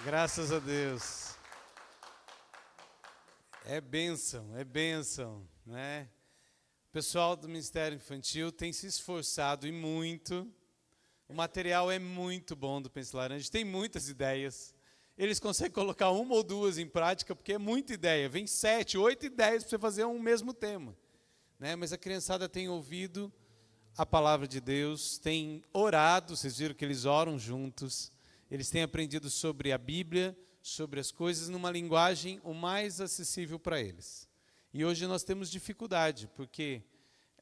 Graças a Deus. É bênção, né? O pessoal do Ministério Infantil tem se esforçado e muito. O material é muito bom do Pense Laranja, tem muitas ideias. Eles conseguem colocar uma ou duas em prática, porque é muita ideia. Vem 7, 8 ideias para você fazer um mesmo tema, né? Mas a criançada tem ouvido a palavra de Deus, tem orado, vocês viram que eles oram juntos. Eles têm aprendido sobre a Bíblia, sobre as coisas, numa linguagem o mais acessível para eles. E hoje nós temos dificuldade, porque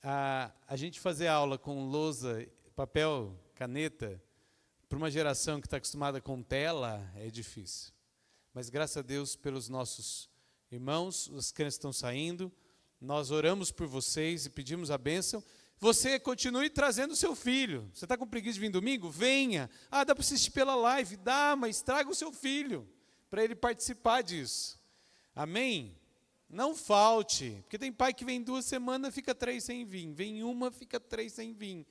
a gente fazer aula com lousa, papel, caneta, para uma geração que está acostumada com tela, é difícil. Mas graças a Deus pelos nossos irmãos, as crianças estão saindo, nós oramos por vocês e pedimos a bênção. Você continue trazendo seu filho. Você está com preguiça de vir domingo? Venha. Ah, dá para assistir pela live? Dá, mas traga o seu filho para ele participar disso. Amém? Não falte, porque tem pai que vem 2 semanas, fica 3 sem vir. Vem uma, fica 3 sem vir.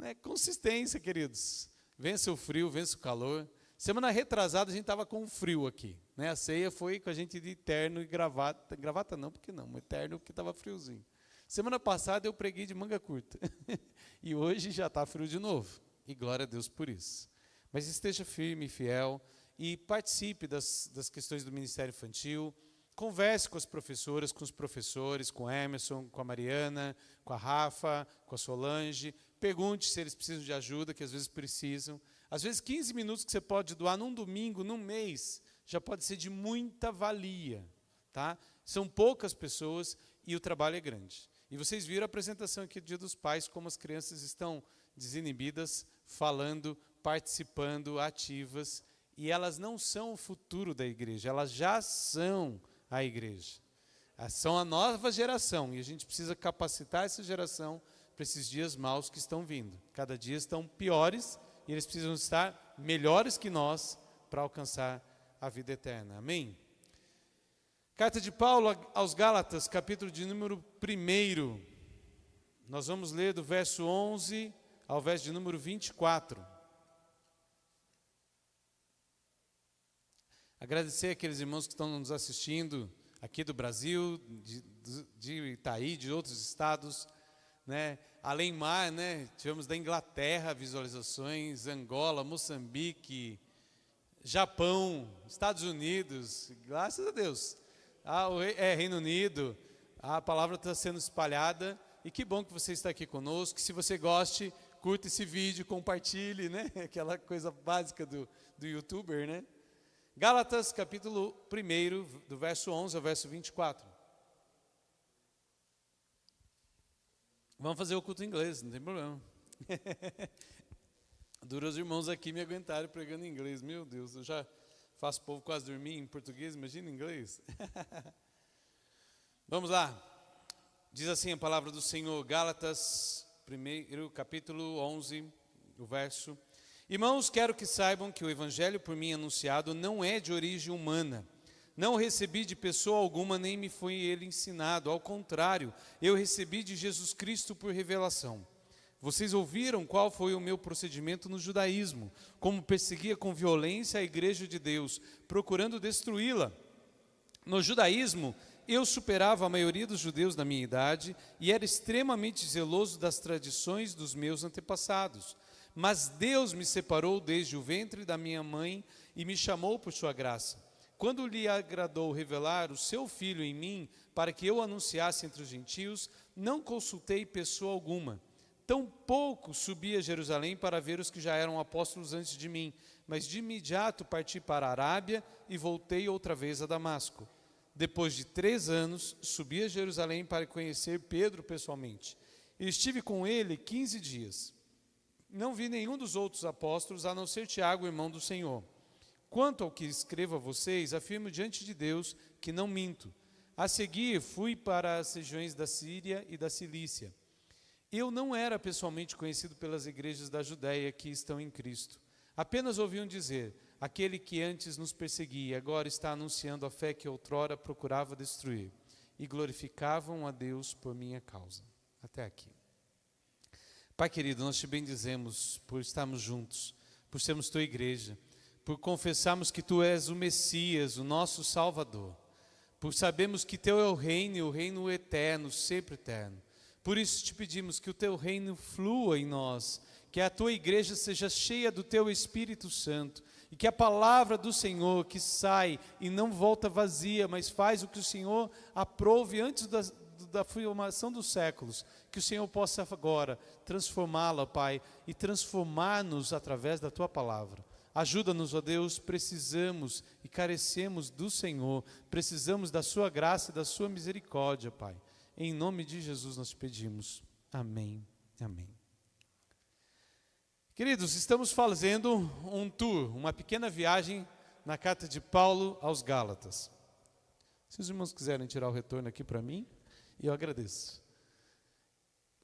É consistência, queridos. Vença o frio, vença o calor. Semana retrasada a gente estava com frio aqui, né? A ceia foi com a gente de terno e gravata. Gravata não, porque não, mas terno porque estava friozinho. Semana passada eu preguei de manga curta. E hoje já está frio de novo. E glória a Deus por isso. Mas esteja firme e fiel e participe das questões do Ministério Infantil. Converse com as professoras, com os professores, com o Emerson, com a Mariana, com a Rafa, com a Solange. Pergunte se eles precisam de ajuda, que às vezes precisam. Às vezes 15 minutos que você pode doar num domingo, num mês, já pode ser de muita valia. Tá? São poucas pessoas e o trabalho é grande. E vocês viram a apresentação aqui do Dia dos Pais, como as crianças estão desinibidas, falando, participando, ativas. E elas não são o futuro da igreja, elas já são a igreja. São a nova geração e a gente precisa capacitar essa geração para esses dias maus que estão vindo. Cada dia estão piores e eles precisam estar melhores que nós para alcançar a vida eterna. Amém? Carta de Paulo aos Gálatas, capítulo de número 1. Nós vamos ler do verso 11 ao verso de número 24. Agradecer aqueles irmãos que estão nos assistindo aqui do Brasil, de Itaí, de outros estados, né? Além mar, né? Tivemos da Inglaterra visualizações, Angola, Moçambique, Japão, Estados Unidos, graças a Deus. Reino Unido, a palavra está sendo espalhada e que bom que você está aqui conosco. Se você goste, curta esse vídeo, compartilhe, né? Aquela coisa básica do youtuber, né? Gálatas, capítulo 1, do verso 11 ao verso 24. Vamos fazer o culto em inglês, não tem problema. Dura os irmãos aqui me aguentarem pregando em inglês. Meu Deus, eu já faço o povo quase dormir em português, imagina em inglês. Vamos lá. Diz assim a palavra do Senhor, Gálatas 1, capítulo 11, o verso. Irmãos, quero que saibam que o evangelho por mim anunciado não é de origem humana. Não o recebi de pessoa alguma, nem me foi ele ensinado. Ao contrário, eu recebi de Jesus Cristo por revelação. Vocês ouviram qual foi o meu procedimento no judaísmo, como perseguia com violência a igreja de Deus, procurando destruí-la. No judaísmo, eu superava a maioria dos judeus da minha idade e era extremamente zeloso das tradições dos meus antepassados. Mas Deus me separou desde o ventre da minha mãe e me chamou por sua graça. Quando lhe agradou revelar o seu Filho em mim, para que eu anunciasse entre os gentios, não consultei pessoa alguma. Tampouco subi a Jerusalém para ver os que já eram apóstolos antes de mim, mas de imediato parti para a Arábia e voltei outra vez a Damasco. Depois de 3 anos, subi a Jerusalém para conhecer Pedro pessoalmente. E estive com ele 15 dias. Não vi nenhum dos outros apóstolos, a não ser Tiago, irmão do Senhor. Quanto ao que escrevo a vocês, afirmo diante de Deus que não minto. A seguir, fui para as regiões da Síria e da Cilícia. Eu não era pessoalmente conhecido pelas igrejas da Judéia que estão em Cristo. Apenas ouviam dizer, aquele que antes nos perseguia, agora está anunciando a fé que outrora procurava destruir. E glorificavam a Deus por minha causa. Até aqui. Pai querido, nós te bendizemos por estarmos juntos, por sermos tua igreja, por confessarmos que Tu és o Messias, o nosso Salvador, por sabermos que Teu é o reino eterno, sempre eterno. Por isso te pedimos que o Teu reino flua em nós, que a Tua igreja seja cheia do Teu Espírito Santo, e que a palavra do Senhor que sai e não volta vazia, mas faz o que o Senhor aprove antes da formação dos séculos, que o Senhor possa agora transformá-la, Pai, e transformar-nos através da Tua palavra. Ajuda-nos, ó Deus, precisamos e carecemos do Senhor, precisamos da Sua graça e da Sua misericórdia, Pai. Em nome de Jesus nós te pedimos. Amém. Amém. Queridos, estamos fazendo um tour, uma pequena viagem na carta de Paulo aos Gálatas. Se os irmãos quiserem tirar o retorno aqui para mim, eu agradeço.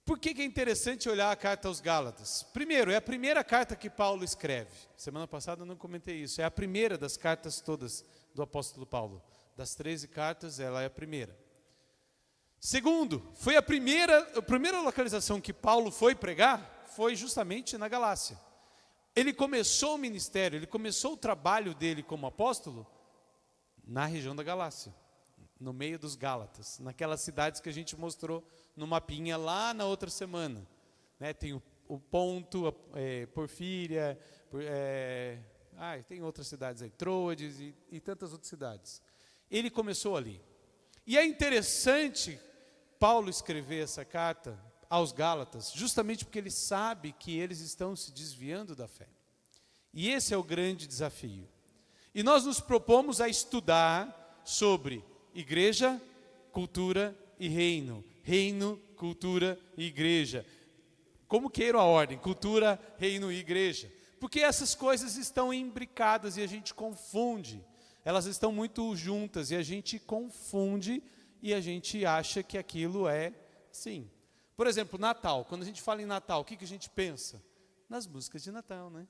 Por que é interessante olhar a carta aos Gálatas? Primeiro, é a primeira carta que Paulo escreve. Semana passada eu não comentei isso. É a primeira das cartas todas do apóstolo Paulo. Das 13 cartas, ela é a primeira. Segundo, foi a primeira localização que Paulo foi pregar, foi justamente na Galácia. Ele começou o ministério, ele começou o trabalho dele como apóstolo na região da Galácia, no meio dos Gálatas, naquelas cidades que a gente mostrou no mapinha lá na outra semana. Né? Tem o Ponto, Porfíria, tem outras cidades aí, Troades e tantas outras cidades. Ele começou ali. E é interessante Paulo escrever essa carta aos Gálatas, justamente porque ele sabe que eles estão se desviando da fé. E esse é o grande desafio. E nós nos propomos a estudar sobre igreja, cultura e reino. Reino, cultura e igreja. Como queira a ordem, cultura, reino e igreja. Porque essas coisas estão imbricadas e a gente confunde. Elas estão muito juntas e a gente confunde e a gente acha que aquilo é sim. Por exemplo, Natal. Quando a gente fala em Natal, o que a gente pensa? Nas músicas de Natal, né?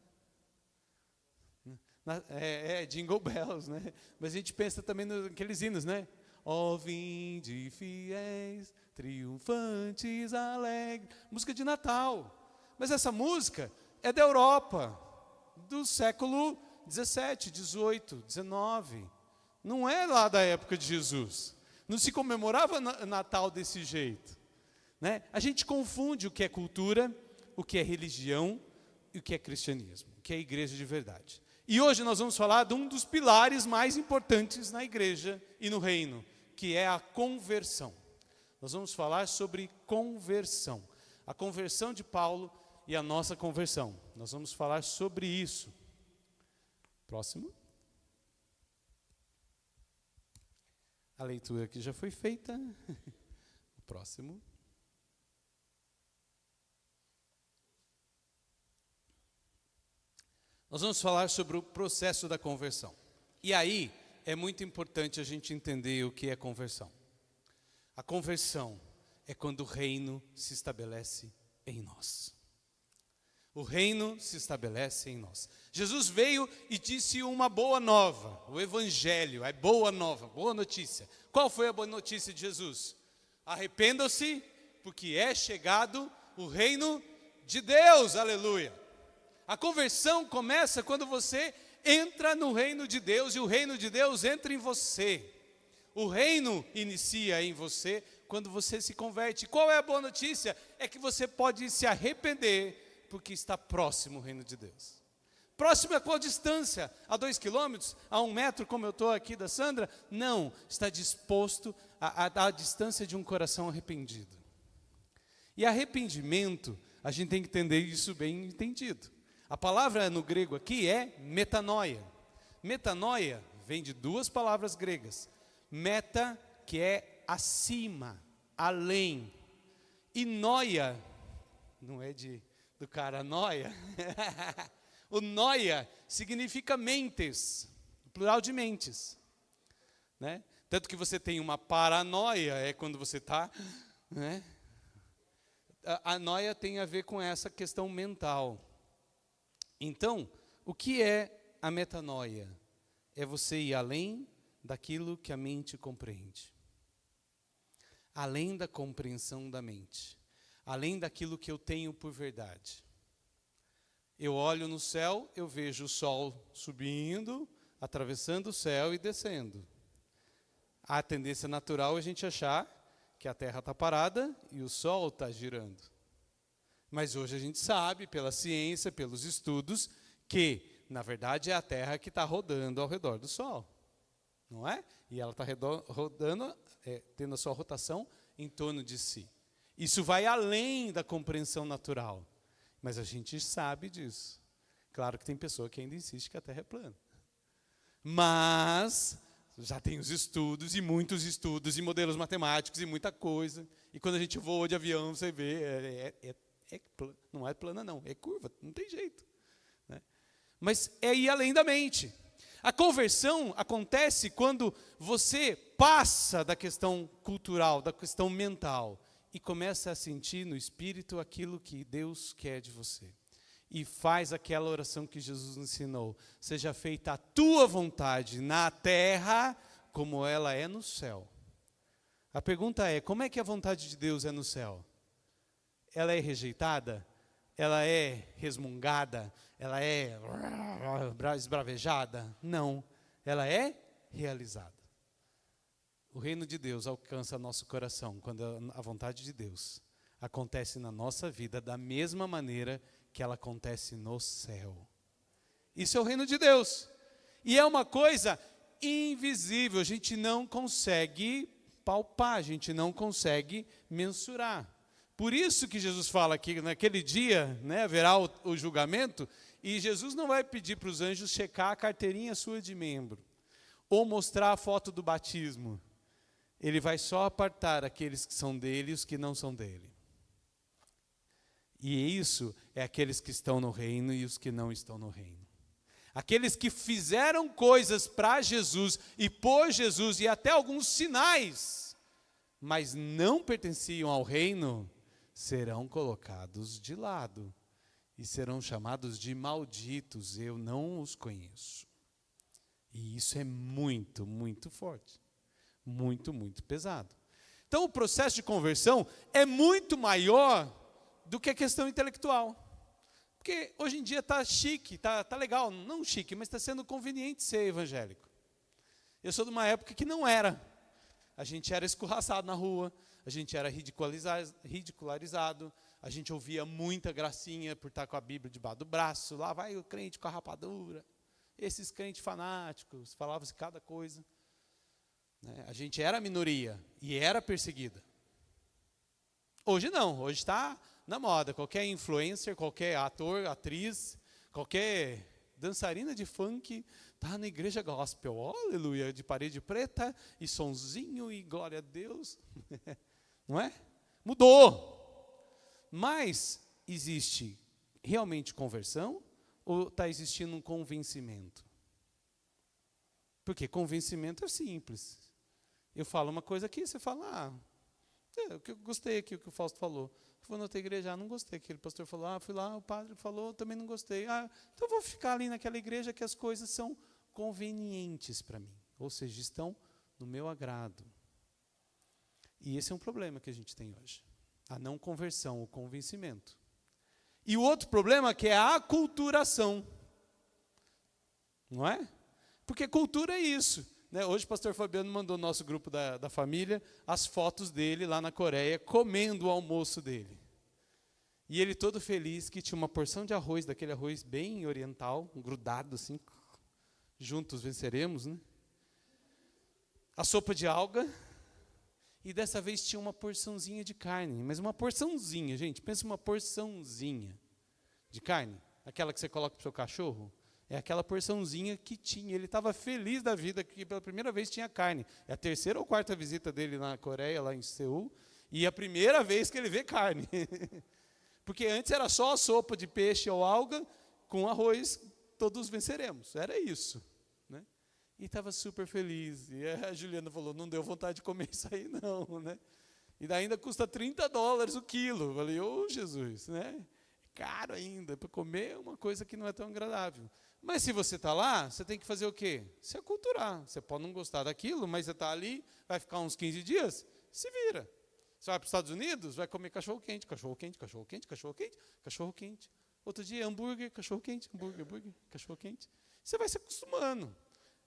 Jingle Bells, né? Mas a gente pensa também naqueles hinos, né? Ó vinde fiéis, triunfantes, alegres. Música de Natal. Mas essa música é da Europa, do século 17, 18, 19. Não é lá da época de Jesus. Não se comemorava Natal desse jeito. Né? A gente confunde o que é cultura, o que é religião e o que é cristianismo, o que é igreja de verdade. E hoje nós vamos falar de um dos pilares mais importantes na igreja e no reino, que é a conversão. Nós vamos falar sobre conversão. A conversão de Paulo e a nossa conversão. Nós vamos falar sobre isso. Próximo. A leitura aqui já foi feita. O próximo. Nós vamos falar sobre o processo da conversão. E aí, é muito importante a gente entender o que é conversão. A conversão é quando o reino se estabelece em nós. O reino se estabelece em nós. Jesus veio e disse uma boa nova, o evangelho, é boa nova, boa notícia. Qual foi a boa notícia de Jesus? Arrependam-se, porque é chegado o reino de Deus, aleluia. A conversão começa quando você entra no reino de Deus e o reino de Deus entra em você. O reino inicia em você quando você se converte. Qual é a boa notícia? É que você pode se arrepender porque está próximo o reino de Deus. Próximo a qual distância? A 2 quilômetros? A 1 metro, como eu estou aqui da Sandra? Não, está disposto a distância de um coração arrependido. E arrependimento, a gente tem que entender isso bem entendido. A palavra no grego aqui é metanoia. Metanoia vem de 2 palavras gregas. Meta, que é acima, além. E noia, não é do cara noia. O noia significa mentes, plural de mentes. Né? Tanto que você tem uma paranoia, é quando você está... Né? A noia tem a ver com essa questão mental. Então, o que é a metanoia? É você ir além daquilo que a mente compreende. Além da compreensão da mente. Além daquilo que eu tenho por verdade. Eu olho no céu, eu vejo o sol subindo, atravessando o céu e descendo. A tendência natural é a gente achar que a Terra está parada e o sol está girando. Mas hoje a gente sabe, pela ciência, pelos estudos, que, na verdade, é a Terra que está rodando ao redor do Sol. Não é? E ela está rodando, tendo a sua rotação em torno de si. Isso vai além da compreensão natural. Mas a gente sabe disso. Claro que tem pessoa que ainda insiste que a Terra é plana. Mas já tem os estudos, e muitos estudos, e modelos matemáticos, e muita coisa. E quando a gente voa de avião, você vê, não é plana não, é curva, não tem jeito. Né? Mas é ir além da mente. A conversão acontece quando você passa da questão cultural, da questão mental, e começa a sentir no espírito aquilo que Deus quer de você. E faz aquela oração que Jesus ensinou: seja feita a tua vontade na terra como ela é no céu. A pergunta é: como é que a vontade de Deus é no céu? Ela é rejeitada? Ela é resmungada? Ela é esbravejada? Não, ela é realizada. O reino de Deus alcança nosso coração quando a vontade de Deus acontece na nossa vida da mesma maneira que ela acontece no céu. Isso é o reino de Deus. E é uma coisa invisível, a gente não consegue palpar, a gente não consegue mensurar. Por isso que Jesus fala que naquele dia, né, haverá o julgamento, e Jesus não vai pedir para os anjos checar a carteirinha sua de membro, ou mostrar a foto do batismo. Ele vai só apartar aqueles que são dele e os que não são dele. E isso é aqueles que estão no reino e os que não estão no reino. Aqueles que fizeram coisas para Jesus e por Jesus e até alguns sinais, mas não pertenciam ao reino, serão colocados de lado e serão chamados de malditos. Eu não os conheço. E isso é muito, muito forte. Muito, muito pesado. Então o processo de conversão é muito maior do que a questão intelectual. Porque hoje em dia está chique, está legal, não chique, mas está sendo conveniente ser evangélico. Eu sou de uma época que não era. A gente era escorraçado na rua, a gente era ridicularizado, a gente ouvia muita gracinha por estar com a Bíblia debaixo do braço, lá vai o crente com a rapadura. Esses crentes fanáticos, falavam-se cada coisa. A gente era minoria e era perseguida. Hoje não, hoje está na moda. Qualquer influencer, qualquer ator, atriz, qualquer dançarina de funk está na igreja gospel. Oh, aleluia, de parede preta e sonzinho e glória a Deus. Não é? Mudou. Mas existe realmente conversão ou está existindo um convencimento? Porque convencimento é simples. Eu falo uma coisa aqui, você fala, o que eu gostei aqui, o que o Fausto falou. Eu vou na outra igreja, não gostei. Aquele pastor falou, fui lá, o padre falou, também não gostei. Então eu vou ficar ali naquela igreja que as coisas são convenientes para mim. Ou seja, estão no meu agrado. E esse é um problema que a gente tem hoje. A não conversão, o convencimento. E o outro problema que é a aculturação. Não é? Porque cultura é isso. Hoje o pastor Fabiano mandou no nosso grupo da família as fotos dele lá na Coreia, comendo o almoço dele. E ele todo feliz que tinha uma porção de arroz, daquele arroz bem oriental, grudado assim, juntos venceremos, né? A sopa de alga, e dessa vez tinha uma porçãozinha de carne, mas uma porçãozinha, gente, pensa uma porçãozinha de carne, aquela que você coloca para o seu cachorro. É aquela porçãozinha que tinha. Ele estava feliz da vida que pela primeira vez tinha carne. É a terceira ou quarta visita dele na Coreia, lá em Seul. E a primeira vez que ele vê carne. Porque antes era só a sopa de peixe ou alga com arroz, todos venceremos. Era isso. Né? E estava super feliz. E a Juliana falou, não deu vontade de comer isso aí não. Né? E ainda custa $30 o quilo. Eu falei, Jesus, né? Caro ainda, para comer uma coisa que não é tão agradável. Mas se você está lá, você tem que fazer o quê? Se aculturar. Você pode não gostar daquilo, mas você está ali, vai ficar uns 15 dias, se vira. Você vai para os Estados Unidos, vai comer cachorro-quente, cachorro-quente, cachorro-quente, cachorro-quente, cachorro-quente. Outro dia, hambúrguer, cachorro-quente, hambúrguer, cachorro-quente. Você vai se acostumando.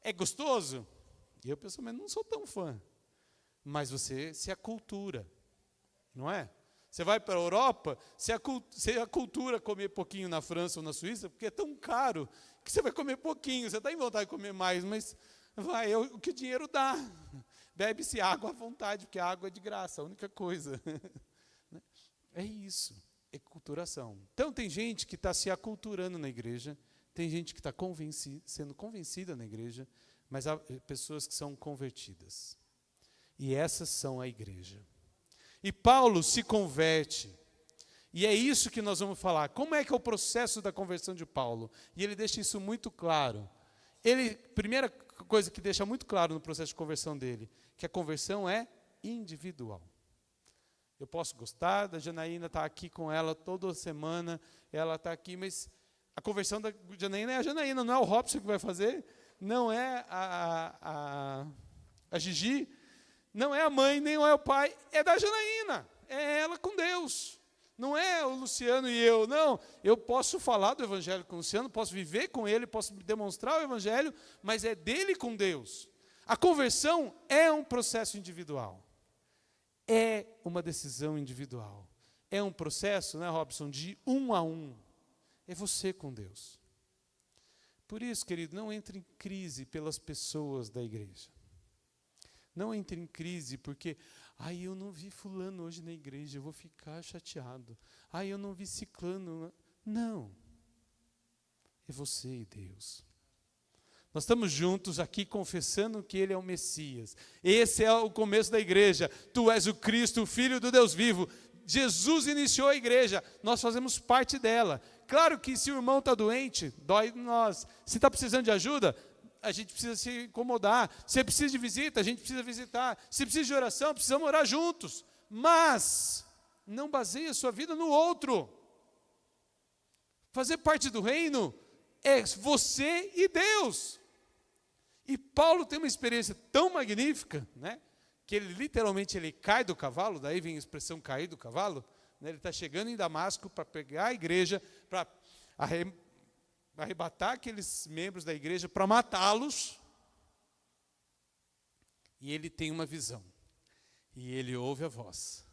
É gostoso? Eu, pessoalmente, não sou tão fã. Mas você se acultura, não é? Você vai para a Europa, você acultura comer pouquinho na França ou na Suíça, porque é tão caro que você vai comer pouquinho. Você está em vontade de comer mais, mas vai, é o que o dinheiro dá. Bebe-se água à vontade, porque a água é de graça, a única coisa. É isso, é culturação. Então, tem gente que está se aculturando na igreja, tem gente que está sendo convencida na igreja, mas há pessoas que são convertidas. E essas são a igreja. E Paulo se converte. E é isso que nós vamos falar. Como é que é o processo da conversão de Paulo? E ele deixa isso muito claro. Primeira coisa que deixa muito claro no processo de conversão dele, que a conversão é individual. Eu posso gostar da Janaína, estar aqui com ela toda semana, ela está aqui, mas a conversão da Janaína é a Janaína, não é o Robson que vai fazer, não é a Gigi, não é a mãe, nem é o pai, é da Janaína, é ela com Deus. Não é o Luciano e eu, não. Eu posso falar do Evangelho com o Luciano, posso viver com ele, posso demonstrar o Evangelho, mas é dele com Deus. A conversão é um processo individual. É uma decisão individual. É um processo, né, Robson, de 1 a 1. É você com Deus. Por isso, querido, não entre em crise pelas pessoas da igreja. Não entre em crise porque, eu não vi fulano hoje na igreja, eu vou ficar chateado. Eu não vi ciclano. Não. É você e Deus. Nós estamos juntos aqui confessando que Ele é o Messias. Esse é o começo da igreja. Tu és o Cristo, o Filho do Deus vivo. Jesus iniciou a igreja, nós fazemos parte dela. Claro que se o irmão está doente, dói em nós. Se está precisando de ajuda, a gente precisa se incomodar. Se precisa de visita, a gente precisa visitar. Se precisa de oração, precisamos orar juntos. Mas não baseie a sua vida no outro. Fazer parte do reino é você e Deus. E Paulo tem uma experiência tão magnífica, né, que ele literalmente cai do cavalo, daí vem a expressão cair do cavalo, né, ele está chegando em Damasco para pegar a igreja, para arrebatar aqueles membros da igreja, para matá-los. E ele tem uma visão. E ele ouve a voz.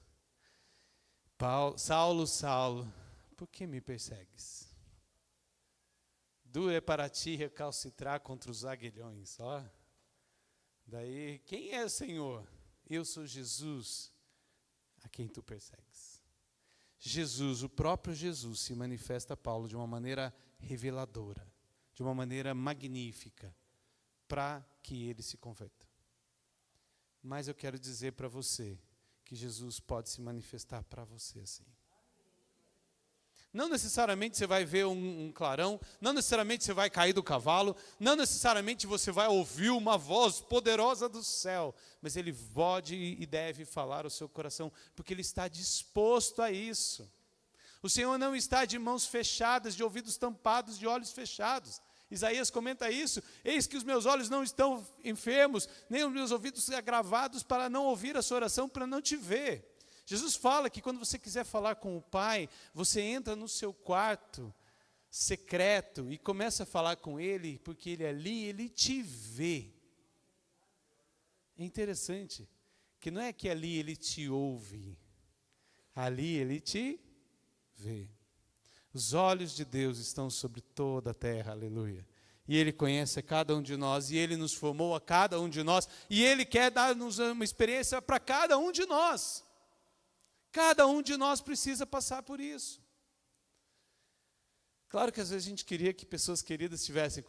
Saulo, Saulo, por que me persegues? Duro é para ti recalcitrar contra os aguilhões. Daí, quem é o Senhor? Eu sou Jesus, a quem tu persegues. Jesus, o próprio Jesus, se manifesta a Paulo de uma maneira reveladora, de uma maneira magnífica, para que ele se converta. Mas eu quero dizer para você que Jesus pode se manifestar para você assim. Não necessariamente você vai ver um clarão, não necessariamente você vai cair do cavalo, não necessariamente você vai ouvir uma voz poderosa do céu, mas Ele pode e deve falar ao seu coração, porque Ele está disposto a isso. O Senhor não está de mãos fechadas, de ouvidos tampados, de olhos fechados. Isaías comenta isso: eis que os meus olhos não estão enfermos, nem os meus ouvidos agravados para não ouvir a sua oração, para não te ver. Jesus fala que quando você quiser falar com o Pai, você entra no seu quarto secreto e começa a falar com Ele, porque Ele ali, Ele te vê. É interessante, que não é que ali Ele te ouve, ali Ele te vê. Os olhos de Deus estão sobre toda a terra, aleluia. E Ele conhece a cada um de nós, e Ele nos formou a cada um de nós, e Ele quer dar-nos uma experiência para cada um de nós. Cada um de nós precisa passar por isso. Claro que às vezes a gente queria que pessoas queridas estivessem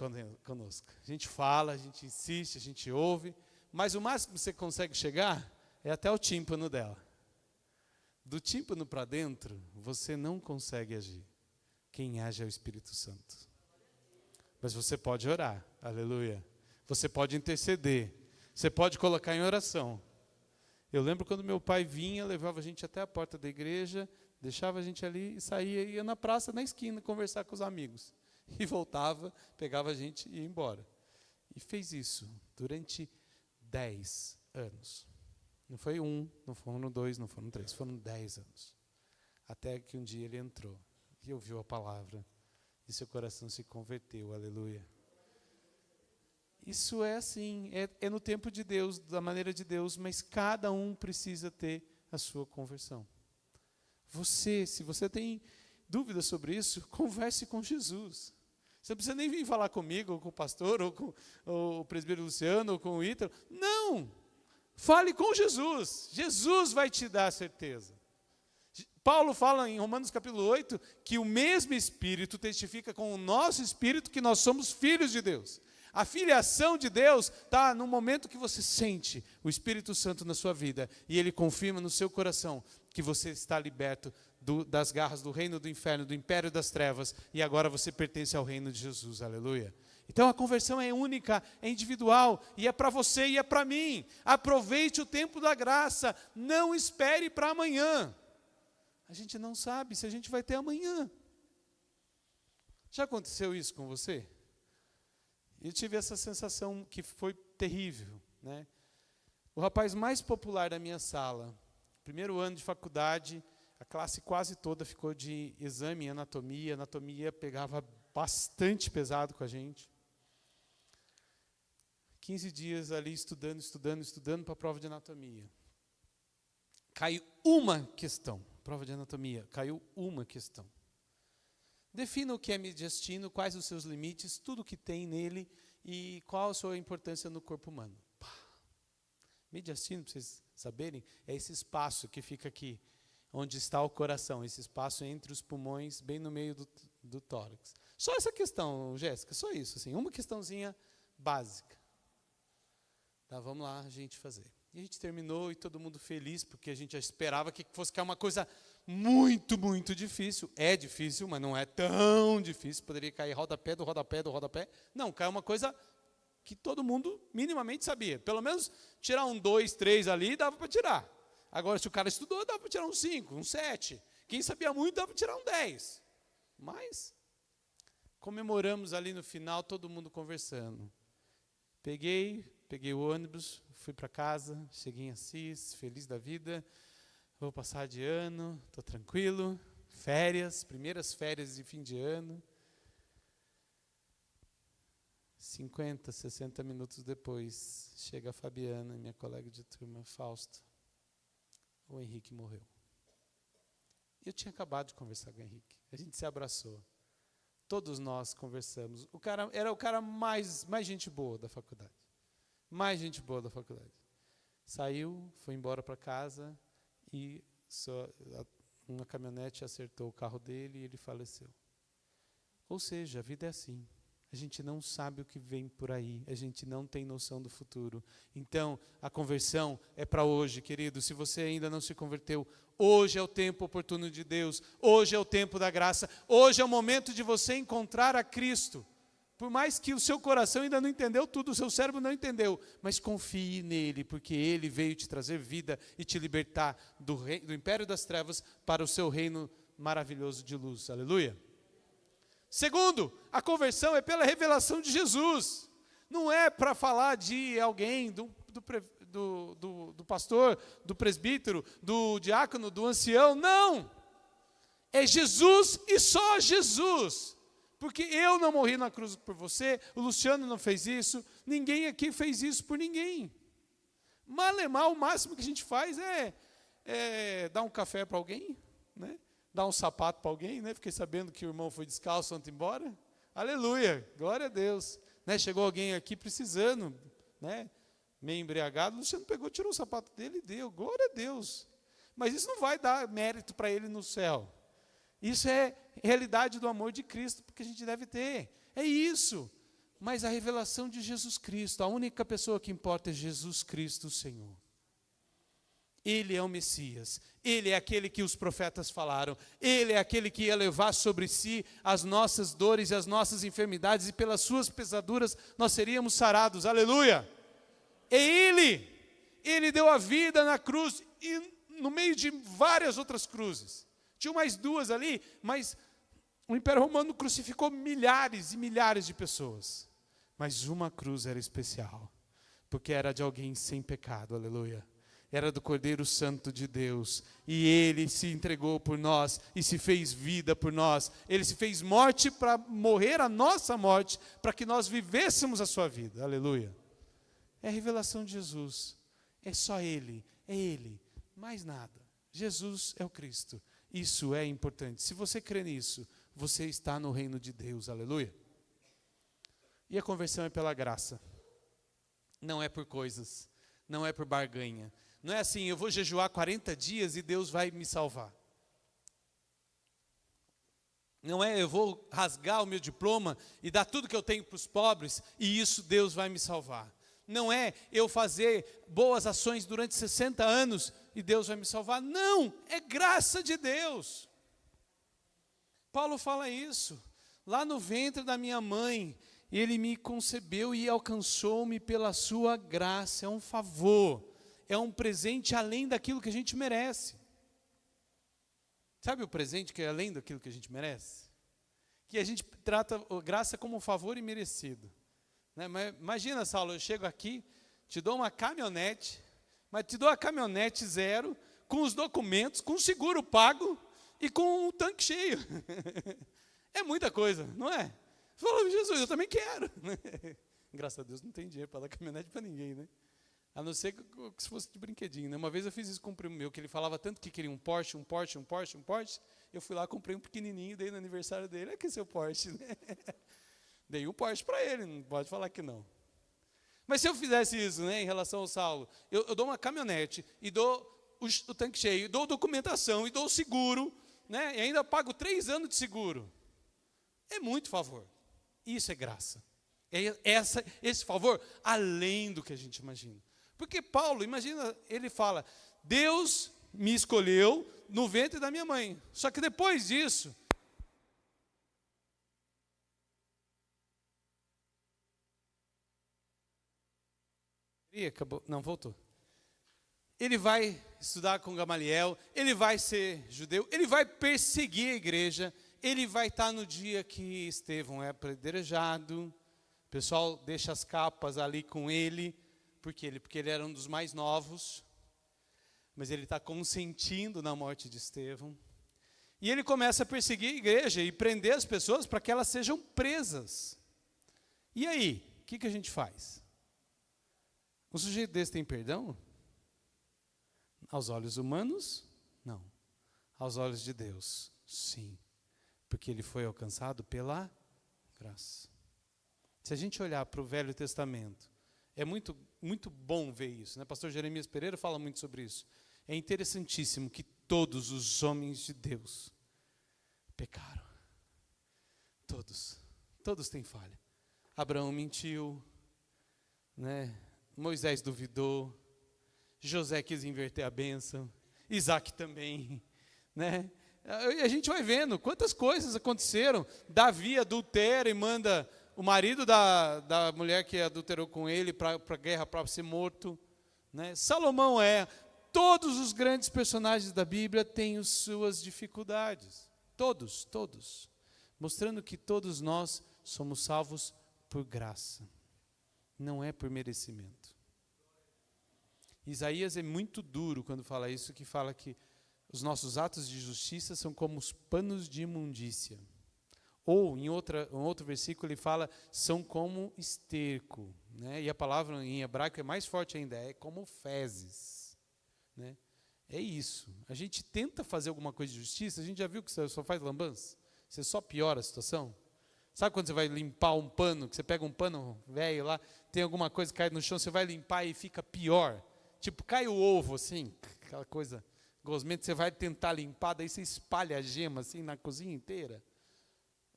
conosco. A gente fala, a gente insiste, a gente ouve, mas o máximo que você consegue chegar é até o tímpano dela. Do tímpano para dentro, você não consegue agir. Quem age é o Espírito Santo. Mas você pode orar, aleluia. Você pode interceder, você pode colocar em oração. Eu lembro quando meu pai vinha, levava a gente até a porta da igreja, deixava a gente ali e saía, ia na praça, na esquina, conversar com os amigos. E voltava, pegava a gente e ia embora. E fez isso durante 10 anos. Não foi 1, não foram 2, não foram 3, foram 10 anos. Até que um dia ele entrou. e ouviu a palavra, e seu coração se converteu, aleluia. Isso é assim, é no tempo de Deus, da maneira de Deus, mas cada um precisa ter a sua conversão. Se você tem dúvidas sobre isso, converse com Jesus. Você não precisa nem vir falar comigo, ou com o pastor, ou com o presbítero Luciano, ou com o Ítalo. Não! Fale com Jesus. Jesus vai te dar a certeza. Paulo fala em Romanos capítulo 8, que o mesmo Espírito testifica com o nosso Espírito que nós somos filhos de Deus. A filiação de Deus está no momento que você sente o Espírito Santo na sua vida, e Ele confirma no seu coração que você está liberto das garras do reino do inferno, do império das trevas, e agora você pertence ao reino de Jesus, aleluia. Então a conversão é única, é individual, e é para você e é para mim. Aproveite o tempo da graça, não espere para amanhã. A gente não sabe se a gente vai ter amanhã. Já aconteceu isso com você? Eu tive essa sensação que foi terrível, né? O rapaz mais popular da minha sala, primeiro ano de faculdade, a classe quase toda ficou de exame em anatomia. Anatomia pegava bastante pesado com a gente. 15 dias ali estudando para a prova de anatomia. Caiu uma questão. Prova de anatomia, caiu uma questão. Defina o que é mediastino, quais os seus limites, tudo que tem nele e qual a sua importância no corpo humano. Mediastino, para vocês saberem, é esse espaço que fica aqui, onde está o coração, esse espaço entre os pulmões, bem no meio do tórax. Só essa questão, Jéssica, só isso, assim, uma questãozinha básica. Tá, vamos lá, a gente fazer. E a gente terminou e todo mundo feliz, porque a gente já esperava que fosse cair uma coisa muito, muito difícil. É difícil, mas não é tão difícil. Poderia cair rodapé do rodapé do rodapé. Não, caiu uma coisa que todo mundo minimamente sabia. Pelo menos tirar um 2, 3 ali, dava para tirar. Agora, se o cara estudou, dava para tirar um 5, um 7. Quem sabia muito, dava para tirar um 10. Mas comemoramos ali no final, todo mundo conversando. Peguei o ônibus, fui para casa, cheguei em Assis, feliz da vida, vou passar de ano, estou tranquilo, férias, primeiras férias de fim de ano. 50, 60 minutos depois, chega a Fabiana, minha colega de turma, Fausto, o Henrique morreu. Eu tinha acabado de conversar com o Henrique, a gente se abraçou, todos nós conversamos. O cara era o cara mais gente boa da faculdade. Mais gente boa da faculdade. Saiu, foi embora para casa e uma caminhonete acertou o carro dele e ele faleceu. Ou seja, a vida é assim. A gente não sabe o que vem por aí. A gente não tem noção do futuro. Então, a conversão é para hoje, querido. Se você ainda não se converteu, hoje é o tempo oportuno de Deus. Hoje é o tempo da graça. Hoje é o momento de você encontrar a Cristo. Por mais que o seu coração ainda não entendeu tudo, o seu cérebro não entendeu, mas confie nele, porque ele veio te trazer vida e te libertar do império das trevas para o seu reino maravilhoso de luz. Aleluia. Segundo, a conversão é pela revelação de Jesus. Não é para falar de alguém, do pastor, do presbítero, do diácono, do ancião. Não! É Jesus e só Jesus. Porque eu não morri na cruz por você, o Luciano não fez isso, ninguém aqui fez isso por ninguém. Malemar, o máximo que a gente faz é dar um café para alguém, né? Dar um sapato para alguém, né? Fiquei sabendo que o irmão foi descalço ontem embora. Aleluia, glória a Deus. Né? Chegou alguém aqui precisando, né? Meio embriagado, o Luciano pegou, tirou o sapato dele e deu, glória a Deus. Mas isso não vai dar mérito para ele no céu. Isso é realidade do amor de Cristo, porque a gente deve ter. É isso. Mas a revelação de Jesus Cristo, a única pessoa que importa é Jesus Cristo, o Senhor. Ele é o Messias. Ele é aquele que os profetas falaram. Ele é aquele que ia levar sobre si as nossas dores e as nossas enfermidades, e pelas suas pesaduras nós seríamos sarados. Aleluia! É Ele. Ele deu a vida na cruz, e no meio de várias outras cruzes. Tinha mais duas ali, mas o Império Romano crucificou milhares e milhares de pessoas. Mas uma cruz era especial, porque era de alguém sem pecado, aleluia. era do Cordeiro Santo de Deus. E ele se entregou por nós e se fez vida por nós. Ele se fez morte para morrer a nossa morte, para que nós vivêssemos a sua vida. Aleluia. É a revelação de Jesus. É só Ele, mais nada. Jesus é o Cristo. Isso é importante. Se você crê nisso, você está no reino de Deus. Aleluia. E a conversão é pela graça. Não é por coisas, não é por barganha. Não é assim, eu vou jejuar 40 dias e Deus vai me salvar. Não é, eu vou rasgar o meu diploma e dar tudo que eu tenho para os pobres e isso Deus vai me salvar. Não é eu fazer boas ações durante 60 anos e Deus vai me salvar. Não, é graça de Deus. Paulo fala isso. Lá no ventre da minha mãe, Ele me concebeu e alcançou-me pela sua graça. É um favor, é um presente além daquilo que a gente merece. Sabe o presente que é além daquilo que a gente merece? Que a gente trata a graça como um favor imerecido. Né? Mas imagina, Saulo, eu chego aqui, te dou uma caminhonete, mas te dou a caminhonete zero, com os documentos, com o seguro pago e com o tanque cheio. É muita coisa, não é? Você falou, Jesus, eu também quero. Graças a Deus não tem dinheiro para dar caminhonete para ninguém, né? A não ser que se fosse de brinquedinho, né? Uma vez eu fiz isso com um primo meu, que ele falava tanto que queria um Porsche. Eu fui lá, comprei um pequenininho, dei no aniversário dele. É que seu Porsche, né? Dei um Porsche para ele, não pode falar que não. Mas se eu fizesse isso, né, em relação ao Saulo, eu dou uma caminhonete e dou o tanque cheio, dou documentação e dou o seguro, né, e ainda pago 3 anos de seguro. É muito favor. Isso é graça. É esse favor além do que a gente imagina. Porque Paulo, imagina, ele fala, Deus me escolheu no ventre da minha mãe. Só que depois disso, acabou, não, voltou. Ele vai estudar com Gamaliel, ele vai ser judeu, ele vai perseguir a igreja, ele vai estar no dia que Estevão é apedrejado, o pessoal deixa as capas ali com ele, porque ele era um dos mais novos, mas ele está consentindo na morte de Estevão, e ele começa a perseguir a igreja e prender as pessoas para que elas sejam presas. E aí, o que a gente faz? Um sujeito desse tem perdão? Aos olhos humanos, não. Aos olhos de Deus, sim. Porque ele foi alcançado pela graça. Se a gente olhar para o Velho Testamento, é muito, muito bom ver isso, né? Pastor Jeremias Pereira fala muito sobre isso. É interessantíssimo que todos os homens de Deus pecaram. Todos têm falha. Abraão mentiu, né? Moisés duvidou, José quis inverter a bênção, Isaac também, né? E a gente vai vendo quantas coisas aconteceram. Davi adultera e manda o marido da mulher que adulterou com ele para a guerra para ser morto, né? Salomão todos os grandes personagens da Bíblia têm as suas dificuldades, todos, mostrando que todos nós somos salvos por graça. Não é por merecimento. Isaías é muito duro quando fala isso, que fala que os nossos atos de justiça são como os panos de imundícia. Ou, em outro versículo, ele fala, são como esterco. Né? E a palavra em hebraico é mais forte ainda, é como fezes. Né? É isso. A gente tenta fazer alguma coisa de justiça, a gente já viu que você só faz lambança? Você só piora a situação? Sabe quando você vai limpar um pano, que você pega um pano velho lá, tem alguma coisa que cai no chão, você vai limpar e fica pior. Tipo, cai o ovo, assim, aquela coisa gosmenta, você vai tentar limpar, daí você espalha a gema, assim, na cozinha inteira.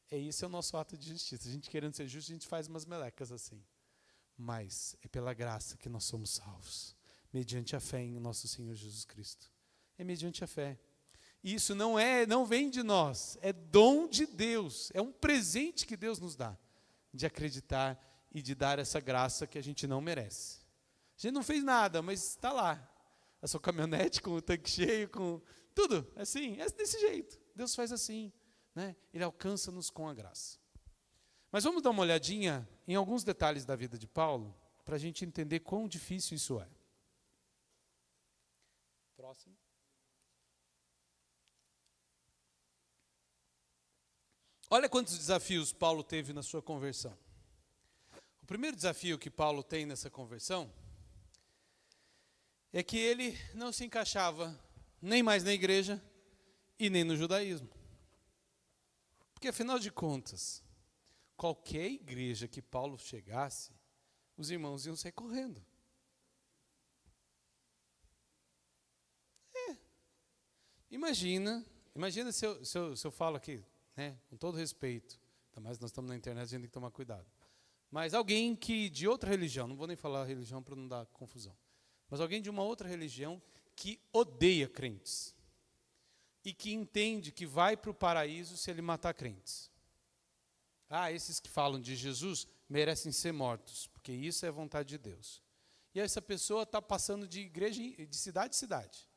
Esse é o nosso ato de justiça. A gente querendo ser justo, a gente faz umas melecas assim. Mas é pela graça que nós somos salvos, mediante a fé em nosso Senhor Jesus Cristo. É mediante a fé. Isso não vem de nós, é dom de Deus, é um presente que Deus nos dá, de acreditar e de dar essa graça que a gente não merece. A gente não fez nada, mas está lá, a sua caminhonete com o tanque cheio, com tudo, assim, é desse jeito, Deus faz assim, né? Ele alcança-nos com a graça. Mas vamos dar uma olhadinha em alguns detalhes da vida de Paulo, para a gente entender quão difícil isso é. Olha quantos desafios Paulo teve na sua conversão. O primeiro desafio que Paulo tem nessa conversão é que ele não se encaixava nem mais na igreja e nem no judaísmo. Porque, afinal de contas, qualquer igreja que Paulo chegasse, os irmãos iam sair correndo. Imagina se eu falo aqui, né, com todo respeito, ainda mais nós estamos na internet, a gente tem que tomar cuidado. Mas alguém que de outra religião, não vou nem falar religião para não dar confusão, mas alguém de uma outra religião que odeia crentes e que entende que vai para o paraíso se ele matar crentes. Esses que falam de Jesus merecem ser mortos, porque isso é vontade de Deus. E essa pessoa está passando de igreja, de cidade em cidade.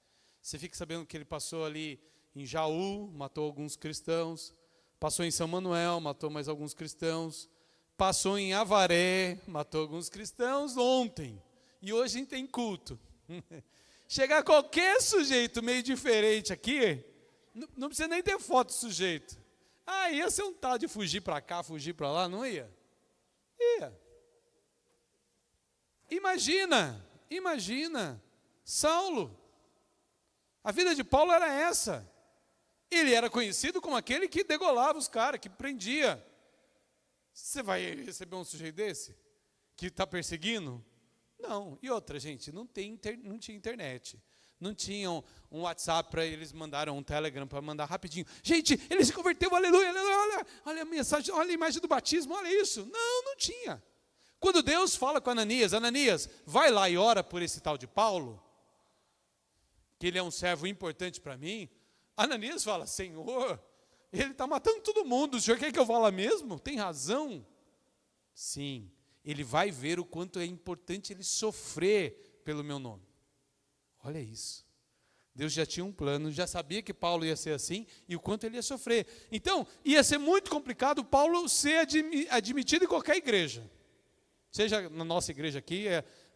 Você fica sabendo que ele passou ali em Jaú, matou alguns cristãos, passou em São Manuel, matou mais alguns cristãos, passou em Avaré, matou alguns cristãos ontem, e hoje a gente tem culto. Chegar qualquer sujeito meio diferente aqui, não precisa nem ter foto do sujeito. Ia ser um tal de fugir para cá, fugir para lá, não ia? Ia. Imagina, Saulo. A vida de Paulo era essa. Ele era conhecido como aquele que degolava os caras, que prendia. Você vai receber um sujeito desse? Que está perseguindo? Não. E outra, gente, não tinha internet. Não tinham um WhatsApp para eles mandaram um Telegram para mandar rapidinho. Gente, ele se converteu, aleluia, aleluia, olha a mensagem, olha a imagem do batismo, olha isso. Não tinha. Quando Deus fala com Ananias, vai lá e ora por esse tal de Paulo, que ele é um servo importante para mim. Ananias fala, Senhor, ele está matando todo mundo, o senhor quer que eu vá lá mesmo? Tem razão. Sim, ele vai ver o quanto é importante ele sofrer pelo meu nome. Olha isso. Deus já tinha um plano, já sabia que Paulo ia ser assim e o quanto ele ia sofrer. Então, ia ser muito complicado Paulo ser admitido em qualquer igreja. Seja na nossa igreja aqui,